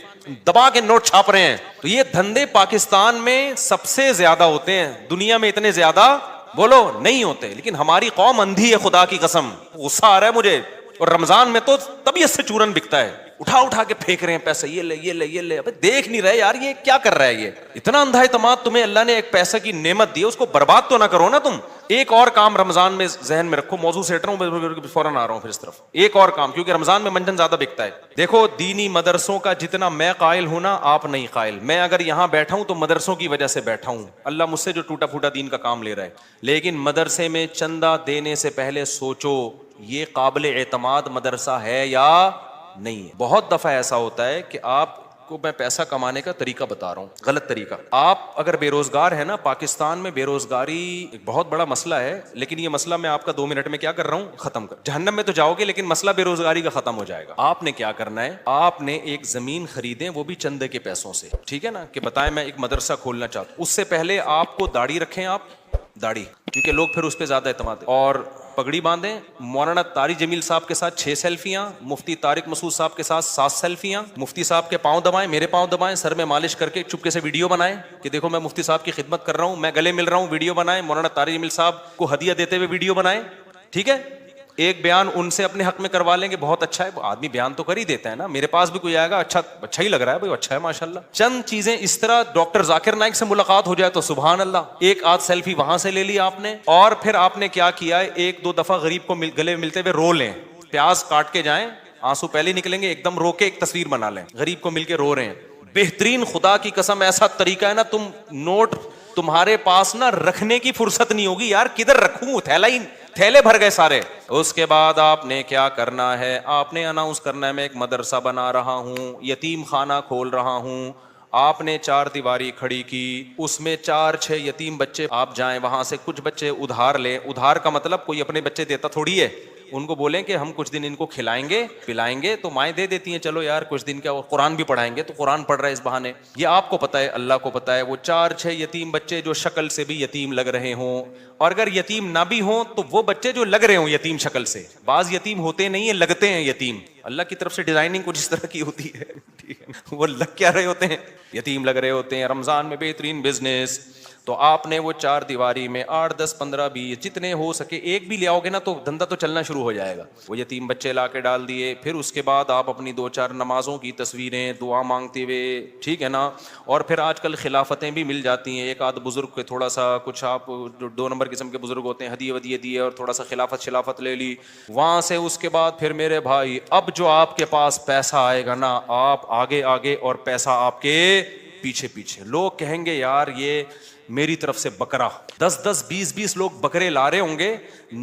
دبا کے نوٹ چھاپ رہے ہیں. تو یہ دھندے پاکستان میں سب سے زیادہ ہوتے ہیں, دنیا میں اتنے زیادہ بولو نہیں ہوتے. لیکن ہماری قوم اندھی ہے, خدا کی قسم غصہ آ رہا ہے مجھے. اور رمضان میں تو طبیعت سے چورن بکتا ہے, اٹھا اٹھا کے پھینک رہے ہیں پیسے, یہ لے یہ لے یہ لے. ابے دیکھ نہیں رہے یار یہ کیا کر رہا ہے, یہ اتنا اندھا اعتماد. تمہیں اللہ نے ایک پیسے کی نعمت دی, اس کو برباد تو نہ کرو نا تم. ایک اور کام رمضان میں ذہن میں رکھو, موضوع سیٹ رہا ہوں فوراً آ رہا ہوں پھر اس طرف. ایک اور کام, کیونکہ رمضان میں منجن زیادہ بکتا ہے. دیکھو دینی مدرسوں کا جتنا میں قائل ہوں نا آپ نہیں قائل. میں اگر یہاں بیٹھا ہوں تو مدرسوں کی وجہ سے بیٹھا ہوں, اللہ مجھ سے جو ٹوٹا پھوٹا دین کا کام لے رہا ہے. لیکن مدرسے میں چندہ دینے سے پہلے سوچو یہ قابل اعتماد مدرسہ ہے یا نہیں. بہت دفعہ ایسا ہوتا ہے کہ آپ کو میں پیسہ کمانے کا طریقہ بتا رہا ہوں, غلط طریقہ. آپ اگر بے روزگار ہے نا, پاکستان میں بے روزگاری ایک بہت بڑا مسئلہ ہے, لیکن یہ مسئلہ میں آپ کا 2 منٹ میں کیا کر رہا ہوں, ختم کر. جہنم میں تو جاؤ گے لیکن مسئلہ بے روزگاری کا ختم ہو جائے گا. آپ نے کیا کرنا ہے, آپ نے ایک زمین خریدیں, وہ بھی چندے کے پیسوں سے, ٹھیک ہے نا, کہ بتائیں میں ایک مدرسہ کھولنا چاہتا ہوں. اس سے پہلے آپ کو داڑھی رکھیں, آپ داڑھی, کیونکہ لوگ پھر اس پہ زیادہ اعتماد, اور پگڑی باندھیں. مولانا طارق جمیل صاحب کے ساتھ 6 سیلفیاں, مفتی طارق مسعود صاحب کے ساتھ 7 سیلفیاں. مفتی صاحب کے پاؤں دبائیں, میرے پاؤں دبائیں, سر میں مالش کر کے چپکے سے ویڈیو بنائیں کہ دیکھو میں مفتی صاحب کی خدمت کر رہا ہوں, میں گلے مل رہا ہوں, ویڈیو بنائیں. مولانا طارق جمیل صاحب کو ہدیہ دیتے ہوئے ویڈیو بنائیں, ٹھیک ہے. ایک بیان ان سے اپنے حق میں کروا لیں گے, بہت اچھا ہے, آدمی بیان تو کر ہی دیتا ہے نا. میرے پاس بھی کوئی آئے گا, اچھا ہی لگ رہا ہے بھائی, اچھا ہے ماشاءاللہ. چند چیزیں اس طرح, ڈاکٹر ذاکر نائک سے ملاقات ہو جائے تو سبحان اللہ, ایک آدھ سیلفی وہاں سے لے لی آپ نے. اور پھر آپ نے کیا کیا ہے, 1-2 دفعہ غریب کو گلے ملتے ہوئے رو لیں, پیاز کاٹ کے جائیں, آنسو پہلے نکلیں گے, ایک دم رو کے ایک تصویر بنا لیں, غریب کو مل کے رو رہے ہیں. بہترین, خدا کی قسم ایسا طریقہ ہے نا, تم نوٹ تمہارے پاس نا رکھنے کی فرصت نہیں ہوگی یار, کدھر رکھوں, تھیلے بھر گئے سارے. اس کے بعد آپ نے کیا کرنا ہے, آپ نے اناؤنس کرنا ہے میں ایک مدرسہ بنا رہا ہوں, یتیم خانہ کھول رہا ہوں. آپ نے 4 دیواری کھڑی کی, اس میں 4-6 یتیم بچے, آپ جائیں وہاں سے کچھ بچے ادھار لیں. ادھار کا مطلب کوئی اپنے بچے دیتا تھوڑی ہے, ان کو بولیں کہ ہم کچھ دن ان کو کھلائیں گے پلائیں گے, تو مائیں دے دیتی ہیں, چلو یار کچھ دن کیا, وہ قرآن بھی پڑھائیں گے تو قرآن پڑھ رہا ہے اس بہانے. یہ آپ کو پتا ہے, اللہ کو پتا ہے. وہ 4-6 یتیم بچے جو شکل سے بھی یتیم لگ رہے ہوں, اور اگر یتیم نہ بھی ہوں تو وہ بچے جو لگ رہے ہوں یتیم شکل سے, بعض یتیم ہوتے نہیں ہیں, لگتے ہیں یتیم, اللہ کی طرف سے ڈیزائننگ کچھ اس طرح کی ہوتی ہے, ٹھیک ہے, وہ لگ کیا رہے ہوتے ہیں, یتیم لگ رہے ہوتے ہیں. رمضان میں بہترین بزنس, تو آپ نے وہ 4 دیواری میں 8, 10, 15, 20 جتنے ہو سکے, ایک بھی لے آؤ گے نا تو دھندا تو چلنا شروع ہو جائے گا. وہ یتیم بچے لا کے ڈال دیے. پھر اس کے بعد آپ اپنی 2-4 نمازوں کی تصویریں دعا مانگتے ہوئے, ٹھیک ہے نا. اور پھر آج کل خلافتیں بھی مل جاتی ہیں, ایک آدھ بزرگ کے تھوڑا سا کچھ, آپ جو 2 نمبر قسم کے بزرگ ہوتے ہیں, ہدیے ودیے دیے اور تھوڑا سا خلافت لے لی وہاں سے. اس کے بعد پھر میرے بھائی, اب جو آپ کے پاس پیسہ آئے گا نا, آپ آگے آگے اور پیسہ آپ کے پیچھے پیچھے. لوگ کہیں گے یار یہ میری طرف سے بکرا, 10-10, 20-20 لوگ بکرے لا رہے ہوں گے,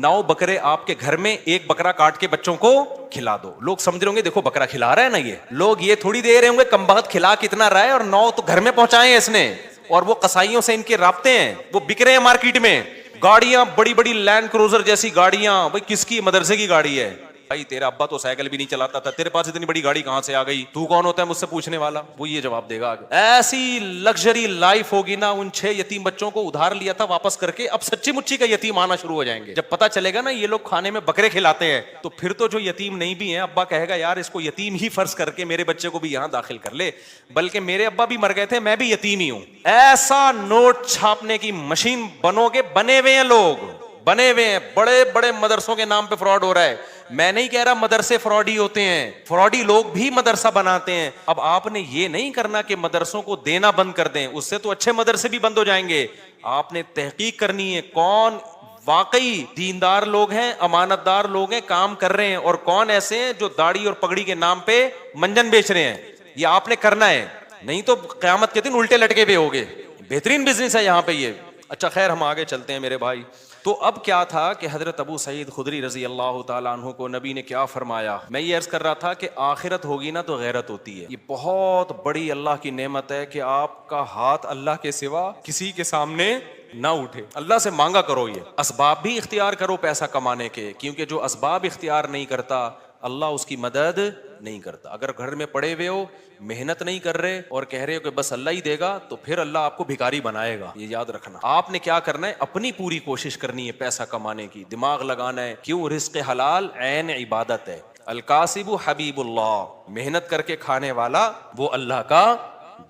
9 بکرے آپ کے گھر میں, ایک بکرا کاٹ کے بچوں کو کھلا دو. لوگ سمجھ رہے ہوں گے دیکھو بکرا کھلا رہا ہے نا, یہ لوگ یہ تھوڑی دے رہے ہوں گے کم بخت کھلا کتنا رہا ہے, اور 9 تو گھر میں پہنچائے ہیں اس نے, اور وہ قصائیوں سے ان کے رابطے ہیں, وہ بک رہے ہیں مارکیٹ میں. گاڑیاں بڑی بڑی لینڈ کروزر جیسی گاڑیاں, بھائی کس کی, مدرسے کی گاڑی ہے. بھائی تیرا ابا تو سائیکل بھی نہیں چلاتا تھا, تیرے پاس اتنی بڑی گاڑی کہاں سے آ گئی, تو کون ہوتا ہے مجھ سے پوچھنے والا, وہ یہ جواب دے گا. ایسی لگژری لائف ہوگی نا. ان 6 یتیم بچوں کو ادھار لیا تھا واپس کر کے, اب سچی مچی کا یتیم آنا شروع ہو جائیں گے. جب پتا چلے گا نا یہ لوگ کھانے میں بکرے کھلاتے ہیں, تو پھر تو جو یتیم نہیں بھی ہیں, ابا کہے گا یار اس کو یتیم ہی فرض کر کے میرے بچے کو بھی یہاں داخل کر لے, بلکہ میرے ابا بھی مر گئے تھے, میں بھی یتیم ہی ہوں. ایسا نوٹ چھاپنے کی مشین بنو گے, بنے ہوئے ہیں لوگ, بنے ہوئے ہیں. بڑے بڑے مدرسوں کے نام پہ فراڈ ہو رہا ہے. میں نہیں کہہ رہا مدرسے فراڈی ہوتے ہیں, فراڈی لوگ بھی مدرسہ بناتے ہیں. اب آپ نے یہ نہیں کرنا کہ مدرسوں کو دینا بند کر دیں, اس سے تو اچھے مدرسے بھی بند ہو جائیں گے. آپ نے تحقیق کرنی ہے کون واقعی دیندار لوگ ہیں, امانت دار لوگ ہیں, کام کر رہے ہیں, اور کون ایسے ہیں جو داڑھی اور پگڑی کے نام پہ منجن بیچ رہے ہیں. یہ آپ نے کرنا ہے, نہیں تو قیامت کے دن الٹے لٹکے پہ ہوگے. بہترین بزنس ہے یہاں پہ یہ. اچھا خیر, ہم آگے چلتے ہیں میرے بھائی. تو اب کیا تھا کہ حضرت ابو سعید خدری رضی اللہ تعالیٰ عنہ کو نبی نے کیا فرمایا. میں یہ عرض کر رہا تھا کہ آخرت ہوگی نا تو غیرت ہوتی ہے. یہ بہت بڑی اللہ کی نعمت ہے کہ آپ کا ہاتھ اللہ کے سوا کسی کے سامنے نہ اٹھے. اللہ سے مانگا کرو, یہ اسباب بھی اختیار کرو پیسہ کمانے کے, کیونکہ جو اسباب اختیار نہیں کرتا اللہ اس کی مدد نہیں کرتا. اگر گھر میں پڑے ہوئے ہو, محنت نہیں کر رہے اور کہہ رہے ہو کہ بس اللہ ہی دے گا, تو پھر اللہ آپ کو بھکاری بنائے گا. یہ یاد رکھنا. آپ نے کیا کرنا ہے, اپنی پوری کوشش کرنی ہے پیسہ کمانے کی, دماغ لگانا ہے. کیوں؟ رزق حلال عین عبادت ہے. الکاسب حبیب اللہ, محنت کر کے کھانے والا وہ اللہ کا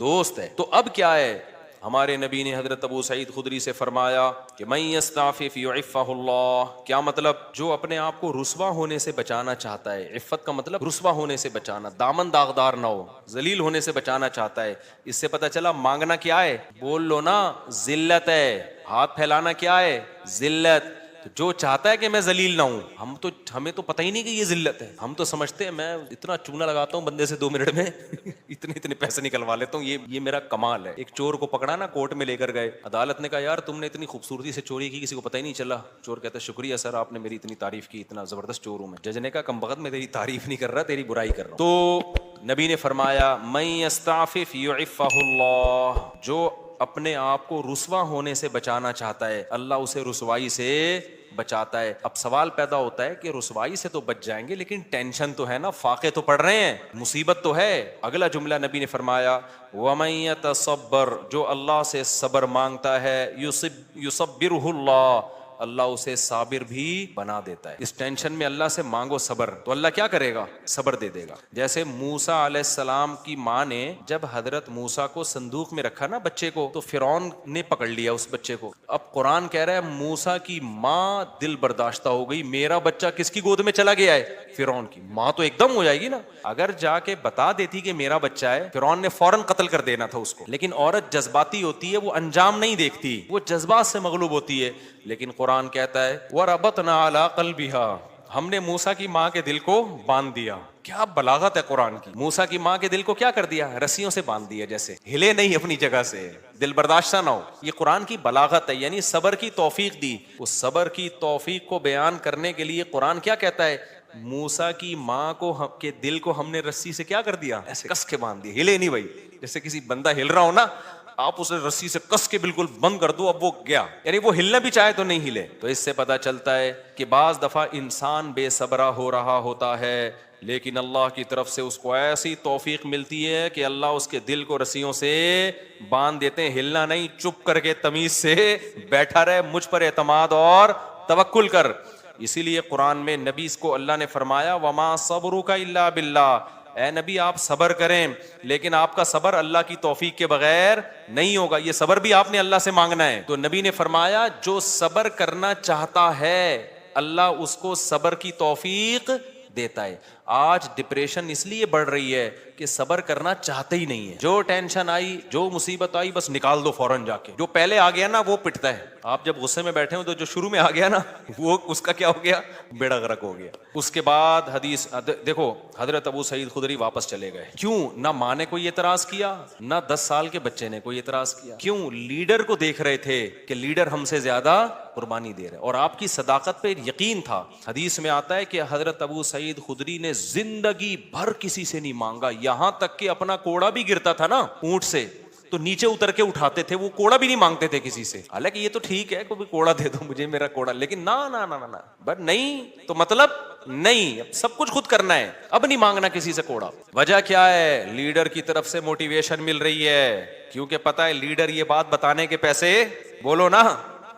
دوست ہے. تو اب کیا ہے, ہمارے نبی نے حضرت ابو سعید خدری سے فرمایا کہ من یستعفف یعفہ اللہ. کیا مطلب؟ جو اپنے آپ کو رسوا ہونے سے بچانا چاہتا ہے, عفت کا مطلب رسوا ہونے سے بچانا, دامن داغدار نہ ہو, ذلیل ہونے سے بچانا چاہتا ہے. اس سے پتہ چلا مانگنا کیا ہے, بول لو نا, ذلت ہے. ہاتھ پھیلانا کیا ہے, ذلت. تو جو چاہتا ہے کہ میں ذلیل نہ ہوں, ہمیں تو پتہ ہی نہیں کہ یہ ذلت ہے. ہم تو سمجھتے ہیں میں اتنا چونا لگاتا ہوں بندے سے 2 منٹ میں اتنے پیسے نکلوا لیتا ہوں, یہ میرا کمال ہے. ایک چور کو پکڑا نا, کورٹ میں لے کر گئے, عدالت نے کہا یار تم نے اتنی خوبصورتی سے چوری کی, کسی کو پتہ ہی نہیں چلا. چور کہتا ہے شکریہ سر, آپ نے میری اتنی تعریف کی, اتنا زبردست چور ہوں میں. جج نے کہا کم بخت میں تیری تعریف نہیں کر رہا, تیری برائی کر رہا ہوں. تو نبی نے فرمایا من یستعفف یعفہ اللہ, جو اپنے آپ کو رسوا ہونے سے بچانا چاہتا ہے اللہ اسے رسوائی سے بچاتا ہے. اب سوال پیدا ہوتا ہے کہ رسوائی سے تو بچ جائیں گے, لیکن ٹینشن تو ہے نا, فاقے تو پڑ رہے ہیں, مصیبت تو ہے. اگلا جملہ نبی نے فرمایا وَمَن يَتَصَبَّرْ, جو اللہ سے صبر مانگتا ہے, يُصَبِّرْهُ اللَّهُ, اللہ اسے صابر بھی بنا دیتا ہے. اس ٹینشن میں اللہ سے مانگو صبر, تو اللہ کیا کرے گا, صبر دے دے گا. جیسے موسیٰ علیہ السلام کی ماں نے جب حضرت موسیٰ کو صندوق میں رکھا نا بچے کو, تو فرعون نے پکڑ لیا اس بچے کو. اب قرآن کہہ رہا ہے موسیٰ کی ماں دل برداشتہ ہو گئی, میرا بچہ کس کی گود میں چلا گیا ہے, فرعون کی. ماں تو ایک دم ہو جائے گی نا. اگر جا کے بتا دیتی کہ میرا بچہ ہے, فرعون نے فوراً قتل کر دینا تھا اس کو. لیکن عورت جذباتی ہوتی ہے, وہ انجام نہیں دیکھتی, وہ جذبات سے مغلوب ہوتی ہے. لیکن قرآن کہتا ہے وَرَبَطْنَا عَلَىٰ قَلْبِهَا, ہم نے موسیٰ کی ماں کے دل کو باندھ دیا. کیا بلاغت ہے قرآن کی. موسیٰ کی ماں کے دل کو کیا کر دیا, رسیوں سے باندھ دیا, جیسے ہلے نہیں اپنی جگہ سے, دل برداشتہ نہ ہو. یہ قرآن کی بلاغت ہے, یعنی صبر کی توفیق دی. اس صبر کی توفیق کو بیان کرنے کے لیے قرآن کیا کہتا ہے, موسیٰ کی ماں کو کے دل کو ہم نے رسی سے کیا کر دیا, ایسے کس کے باندھ دیا, ہلے نہیں بھائی. جیسے کسی بندہ ہل رہا ہو نا, آپ اسے رسی سے کس کے بالکل بند کر دو, اب وہ گیا, یعنی وہ ہلنا بھی چاہے تو نہیں ہلے. تو اس سے پتہ چلتا ہے کہ بعض دفعہ انسان بے صبرا ہو رہا ہوتا ہے, لیکن اللہ کی طرف سے اس کو ایسی توفیق ملتی ہے کہ اللہ اس کے دل کو رسیوں سے باندھ دیتے ہیں. ہلنا نہیں, چپ کر کے تمیز سے بیٹھا رہے, مجھ پر اعتماد اور توکل کر. اسی لیے قرآن میں نبی اس کو اللہ نے فرمایا وما صبرک الا باللہ, اے نبی آپ صبر کریں, لیکن آپ کا صبر اللہ کی توفیق کے بغیر نہیں ہوگا. یہ صبر بھی آپ نے اللہ سے مانگنا ہے. تو نبی نے فرمایا جو صبر کرنا چاہتا ہے اللہ اس کو صبر کی توفیق دیتا ہے. آج ڈپریشن اس لیے بڑھ رہی ہے کہ صبر کرنا چاہتے ہی نہیں ہے. جو ٹینشن آئی, جو مصیبت آئی, بس نکال دو فوراً جا کے. جو پہلے آ گیا نا وہ پٹتا ہے. آپ جب غصے میں بیٹھے ہو تو جو شروع میں آ گیا نا وہ اس کا کیا ہو گیا, بیڑا غرق ہو گیا. اس کے بعد حدیث دیکھو, حضرت ابو سعید خدری واپس چلے گئے. کیوں؟ نہ ماں نے کوئی اعتراض کیا, نہ 10 سال کے بچے نے کوئی اعتراض کیا. کیوں؟ لیڈر کو دیکھ رہے تھے کہ لیڈر ہم سے زیادہ قربانی دے رہے, اور آپ کی صداقت پہ یقین تھا. حدیث میں آتا ہے کہ حضرت ابو سعید خدری نے زندگی بھر کسی سے نہیں مانگا, یہاں تک کہ اپنا کوڑا بھی گرتا تھا نا اونٹ سے تو نیچے اتر کے اٹھاتے تھے, وہ کوڑا بھی نہیں مانگتے تھے کسی سے. حالانکہ یہ تو ٹھیک ہے کوئی کوڑا دے دو مجھے, میرا کوڑا, لیکن نہ بٹ نہیں, تو مطلب نہیں, سب کچھ خود کرنا ہے, اب نہیں مانگنا کسی سے کوڑا. وجہ کیا ہے, لیڈر کی طرف سے موٹیویشن مل رہی ہے, کیونکہ پتا ہے لیڈر یہ بات بتانے کے پیسے بولو نا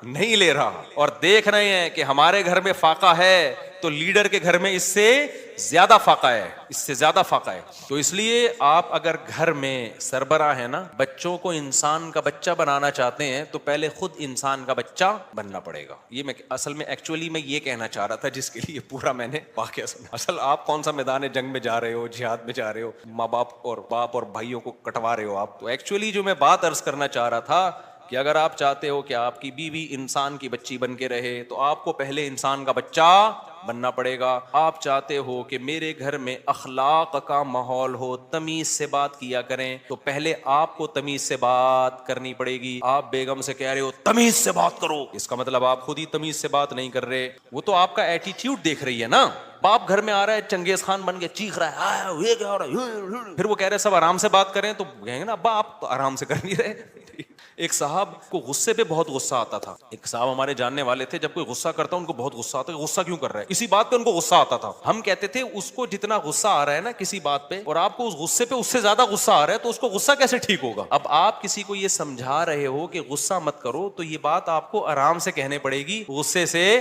نہیں لے رہا, اور دیکھ رہے ہیں کہ ہمارے گھر میں فاقہ ہے تو لیڈر کے گھر میں اس سے زیادہ فاقہ ہے, اس سے زیادہ فاقہ ہے. تو اس لیے آپ اگر گھر میں سربراہ ہے نا, بچوں کو انسان کا بچہ بنانا چاہتے ہیں تو پہلے خود انسان کا بچہ بننا پڑے گا. یہ میں اصل میں ایکچولی میں یہ کہنا چاہ رہا تھا, جس کے لیے پورا میں نے واقعہ سنا. اصل آپ کون سا میدان جنگ میں جا رہے ہو, جہاد میں جا رہے ہو, ماں باپ اور بھائیوں کو کٹوا رہے ہو آپ. تو ایکچولی جو میں بات عرض کرنا چاہ رہا تھا کہ اگر آپ چاہتے ہو کہ آپ کی بیوی انسان کی بچی بن کے رہے تو آپ کو پہلے انسان کا بچہ بننا پڑے گا. آپ چاہتے ہو کہ میرے گھر میں اخلاق کا ماحول ہو, تمیز سے بات کیا کریں, تو پہلے آپ کو تمیز سے بات کرنی پڑے گی. آپ بیگم سے کہہ رہے ہو تمیز سے بات کرو, اس کا مطلب آپ خود ہی تمیز سے بات نہیں کر رہے. وہ تو آپ کا ایٹیٹیوڈ دیکھ رہی ہے نا. باپ گھر میں آ رہا ہے چنگیز خان بن کے چیخ رہا ہے, پھر وہ کہہ رہے سب آرام سے بات کریں, تو کہیں گے نا ابا آپ تو آرام سے کر نہیں رہے. ایک صاحب کو غصے پہ بہت غصہ آتا تھا. ایک صاحب ہمارے جاننے والے تھے, جب کوئی غصہ کرتا ان کو بہت غصہ آتا, غصہ کیوں کر رہا ہے, اسی بات پہ ان کو غصہ آتا تھا. ہم کہتے تھے اس کو جتنا غصہ آ رہا ہے نا کسی بات پہ, اور آپ کو اس غصے پہ اس سے زیادہ غصہ آ رہا ہے, تو اس کو غصہ کیسے ٹھیک ہوگا؟ اب آپ کسی کو یہ سمجھا رہے ہو کہ غصہ مت کرو, تو یہ بات آپ کو آرام سے کہنے پڑے گی, غصے سے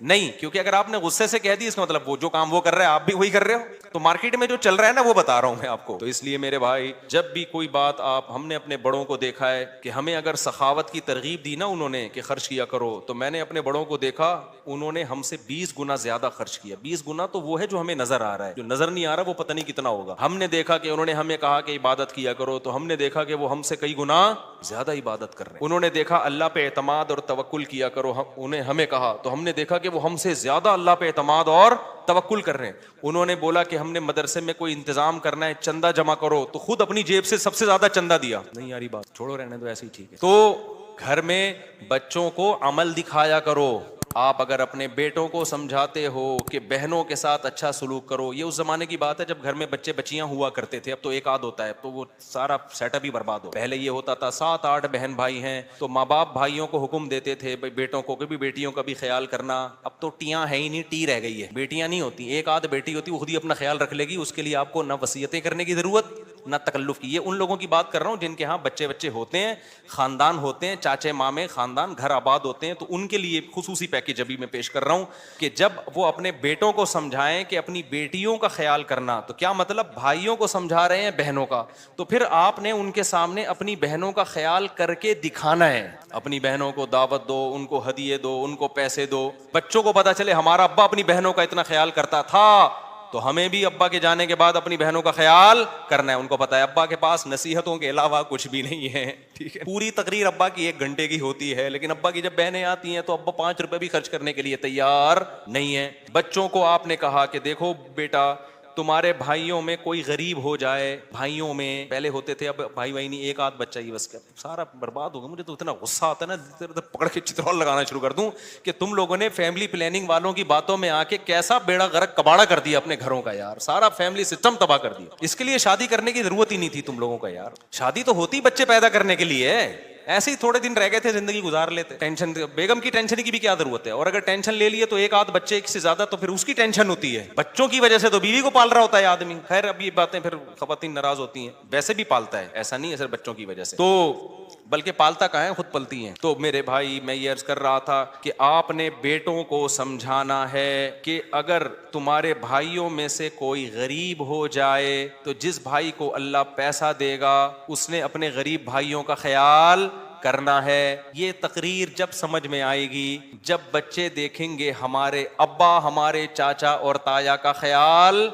نہیں. کیونکہ اگر آپ نے غصے سے کہہ دی, اس کا مطلب وہ جو کام وہ کر رہا ہے آپ بھی وہی کر رہے ہو. تو مارکیٹ میں جو چل رہا ہے نا وہ بتا رہا ہوں میں آپ کو. تو اس لیے میرے بھائی, جب بھی کوئی بات ہم نے اپنے بڑوں کو دیکھا ہے کہ ہمیں اگر سخاوت کی ترغیب دی نا انہوں نے کہ خرچ کیا کرو, تو میں نے اپنے بڑوں کو دیکھا انہوں نے ہم سے 20 گنا زیادہ خرچ کیا. 20 گنا تو وہ ہے جو ہمیں نظر آ رہا ہے, جو نظر نہیں آ رہا وہ پتہ نہیں کتنا ہوگا. ہم نے دیکھا کہ انہوں نے ہمیں کہا کہ عبادت کیا کرو, تو ہم نے دیکھا کہ وہ ہم سے کئی گنا زیادہ عبادت کر رہے ہیں. انہوں نے دیکھا اللہ پہ اعتماد اور توکل کیا کرو, انہیں ہمیں کہا, تو ہم نے دیکھا کہ وہ ہم سے زیادہ اللہ پہ اعتماد اور توکل کر رہے ہیں. انہوں نے بولا کہ ہم نے مدرسے میں کوئی انتظام کرنا ہے, چندہ جمع کرو, تو خود اپنی جیب سے سب سے زیادہ چندہ دیا. نہیں یاری بات چھوڑو, رہنے دو, ایسے ہی ٹھیک ہے. تو گھر میں بچوں کو عمل دکھایا کرو. آپ اگر اپنے بیٹوں کو سمجھاتے ہو کہ بہنوں کے ساتھ اچھا سلوک کرو, یہ اس زمانے کی بات ہے جب گھر میں بچے بچیاں ہوا کرتے تھے. اب تو ایک آدھ ہوتا ہے, تو وہ سارا سیٹ اپ ہی برباد ہو. پہلے یہ ہوتا تھا 7-8 بہن بھائی ہیں, تو ماں باپ بھائیوں کو حکم دیتے تھے بیٹوں کو بھی بیٹیوں کا بھی خیال کرنا. اب تو ٹیاں ہے ہی نہیں, ٹی رہ گئی ہے, بیٹیاں نہیں ہوتی. ایک آدھ بیٹی ہوتی, وہ خود ہی اپنا خیال رکھ لے گی, اس کے لیے آپ کو نہ وصیتیں کرنے کی ضرورت نہ تکلف کی. یہ ان لوگوں کی بات کر رہا ہوں جن کے ہاں بچے ہوتے ہیں, خاندان ہوتے ہیں, چاچے مامے خاندان, گھر آباد ہوتے ہیں. تو ان کے لیے خصوصی پیکیج ابھی میں پیش کر رہا ہوں کہ جب وہ اپنے بیٹوں کو سمجھائیں کہ اپنی بیٹیوں کا خیال کرنا, تو کیا مطلب بھائیوں کو سمجھا رہے ہیں بہنوں کا, تو پھر آپ نے ان کے سامنے اپنی بہنوں کا خیال کر کے دکھانا ہے. اپنی بہنوں کو دعوت دو, ان کو ہدیے دو, ان کو پیسے دو. بچوں کو پتا چلے ہمارا ابا اپنی بہنوں کا اتنا خیال کرتا تھا, تو ہمیں بھی ابا کے جانے کے بعد اپنی بہنوں کا خیال کرنا ہے. ان کو پتا ہے ابا کے پاس نصیحتوں کے علاوہ کچھ بھی نہیں ہے, ٹھیک ہے. پوری تقریر ابا کی 1 گھنٹے کی ہوتی ہے, لیکن ابا کی جب بہنیں آتی ہیں تو ابا 5 روپے بھی خرچ کرنے کے لیے تیار نہیں ہے. بچوں کو آپ نے کہا کہ دیکھو بیٹا, تمہارے بھائیوں میں کوئی غریب ہو جائے, بھائیوں میں پہلے ہوتے تھے, اب بھائی نہیں, ایک آدھ بچہ ہی بس, سارا برباد ہوگا. مجھے تو اتنا غصہ آتا ہے نا, پکڑ کے چترول لگانا شروع کر دوں کہ تم لوگوں نے فیملی پلاننگ والوں کی باتوں میں آ کے کیسا بیڑا غرق کباڑا کر دیا اپنے گھروں کا یار, سارا فیملی سسٹم تباہ کر دیا. اس کے لیے شادی کرنے کی ضرورت ہی نہیں تھی تم لوگوں کا یار. شادی تو ہوتی بچے پیدا کرنے کے لیے, ایسے ہی تھوڑے دن رہ گئے تھے زندگی گزار لیتے. ٹینشن, بیگم کی ٹینشن کی بھی کیا ضرورت ہے, اور اگر ٹینشن لے لیے تو ایک آدھ بچے ایک سے زیادہ, تو پھر اس کی ٹینشن ہوتی ہے. بچوں کی وجہ سے تو بیوی کو پال رہا ہوتا ہے آدمی. خیر اب یہ باتیں پھر خواتین ناراض ہوتی ہیں, ویسے بھی پالتا ہے, ایسا نہیں ہے صرف بچوں کی وجہ سے, تو بلکہ پالتا کہاں ہے, خود پلتی ہیں. تو میرے بھائی میں یہ عرض کر رہا تھا کہ آپ نے بیٹوں کو سمجھانا ہے کہ اگر تمہارے بھائیوں میں سے کوئی غریب ہو جائے, تو جس بھائی کو اللہ پیسہ دے گا اس نے اپنے غریب بھائیوں کا خیال کرنا ہے. یہ تقریر جب سمجھ میں آئے گی جب بچے دیکھیں گے ہمارے ابا ہمارے چاچا اور تایا کا خیال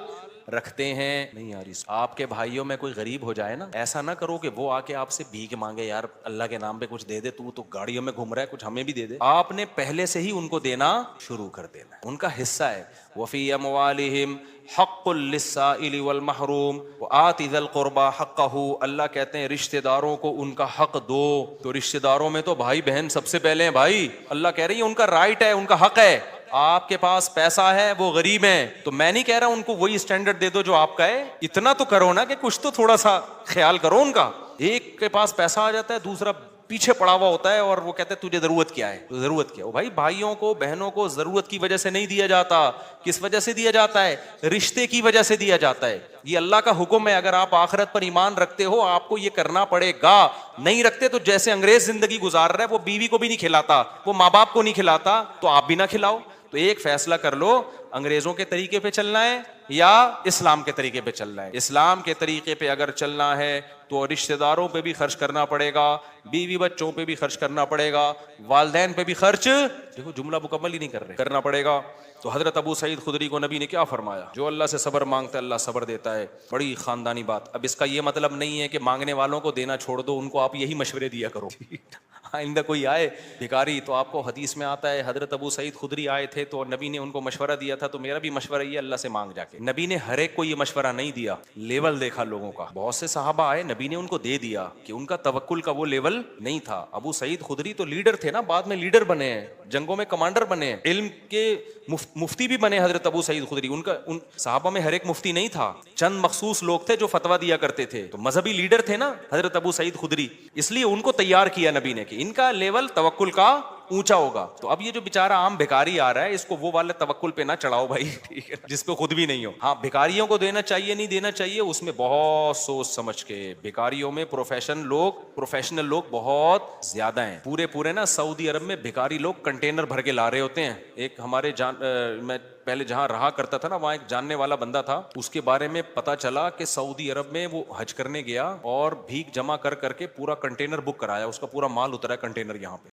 رکھتے ہیں. نہیں یار, آپ کے بھائیوں میں کوئی غریب ہو جائے نا, ایسا نہ کرو کہ وہ آ کے آپ سے بھیک مانگے, یار اللہ کے نام پہ کچھ دے دے, تو گاڑیوں میں گھوم رہا ہے, کچھ ہمیں بھی دے دے. آپ نے پہلے سے ہی ان کو دینا شروع کر دینا, ان کا حصہ ہے. وفی اموالہم حق للسائل والمحروم وآت ذی القربى حقہ. اللہ کہتے ہیں رشتہ داروں کو ان کا حق دو. تو رشتہ داروں میں تو بھائی بہن سب سے پہلے ہیں بھائی. اللہ کہہ رہی ہے ان کا رائٹ ہے, ان کا حق ہے. آپ کے پاس پیسہ ہے, وہ غریب ہیں, تو میں نہیں کہہ رہا ان کو وہی اسٹینڈرڈ دے دو جو آپ کا ہے. اتنا تو کرو نا کہ کچھ تو تھوڑا سا خیال کرو ان کا. ایک کے پاس پیسہ آ جاتا ہے, دوسرا پیچھے پڑا ہوا ہوتا ہے, اور وہ کہتے ہیں تجھے ضرورت کیا ہے. ضرورت کیا؟ بھائی بھائیوں کو بہنوں کو ضرورت کی وجہ سے نہیں دیا جاتا. کس وجہ سے دیا جاتا ہے؟ رشتے کی وجہ سے دیا جاتا ہے. یہ اللہ کا حکم ہے. اگر آپ آخرت پر ایمان رکھتے ہو آپ کو یہ کرنا پڑے گا. نہیں رکھتے تو جیسے انگریز زندگی گزار رہا ہے, وہ بیوی کو بھی نہیں کھلاتا, وہ ماں باپ کو نہیں کھلاتا, تو آپ بھی نہ کھلاؤ. تو ایک فیصلہ کر لو, انگریزوں کے طریقے پہ چلنا ہے یا اسلام کے طریقے پہ چلنا ہے. اسلام کے طریقے پہ اگر چلنا ہے تو رشتہ داروں پہ بھی خرچ کرنا پڑے گا, بیوی بچوں پہ بھی خرچ کرنا پڑے گا, والدین پہ بھی خرچ, دیکھو جملہ مکمل ہی نہیں کر رہے, کرنا پڑے گا. تو حضرت ابو سعید خدری کو نبی نے کیا فرمایا؟ جو اللہ سے صبر مانگتا ہے اللہ صبر دیتا ہے. بڑی خاندانی بات. اب اس کا یہ مطلب نہیں ہے کہ مانگنے والوں کو دینا چھوڑ دو, ان کو آپ یہی مشورے دیا کرو. آئندہ کوئی آئے بھکاری تو آپ کو حدیث میں آتا ہے حضرت ابو سعید خدری آئے تھے تو نبی نے ان کو مشورہ دیا تھا, تو میرا بھی مشورہ یہ اللہ سے مانگ جا کے. نبی نے ہر ایک کو یہ مشورہ نہیں دیا, لیول دیکھا لوگوں کا. بہت سے صحابہ آئے نبی نے ان کو دے دیا کہ ان کا توکل کا وہ لیول نہیں تھا. ابو سعید خدری تو لیڈر تھے نا, بعد میں لیڈر بنے ہیں, جنگوں میں کمانڈر بنے ہیں, علم کے مفتی بھی بنے حضرت ابو سعید خدری. ان صحابہ میں ہر ایک مفتی نہیں تھا, چند مخصوص لوگ تھے جو فتویٰ دیا کرتے تھے. تو مذہبی لیڈر تھے نا حضرت ابو سعید خدری, اس لیے ان کو تیار کیا نبی نے کہ ان کا لیول توکل کا اونچا ہوگا. تو اب یہ جو بیچارہ عام بھکاری آ رہا ہے اس کو وہ والے توکل پہ نہ چڑھاؤ بھائی, ٹھیک ہے, جس پہ خود بھی نہیں ہو. ہاں بھکاریوں کو دینا چاہیے نہیں دینا چاہیے اس میں بہت سوچ سمجھ کے. بھکاریوں میں پروفیشنل لوگ بہت زیادہ ہیں. پورے نا سعودی عرب میں بھکاری لوگ کنٹینر بھر کے لا رہے ہوتے ہیں. ایک ہمارے میں پہلے جہاں رہا کرتا تھا نا وہاں ایک جاننے والا بندہ تھا, اس کے بارے میں پتا چلا کہ سعودی عرب میں وہ حج کرنے گیا اور بھیک جمع کر کے پورا کنٹینر بک کرایا, اس کا پورا مال اترا کنٹینر یہاں پہ.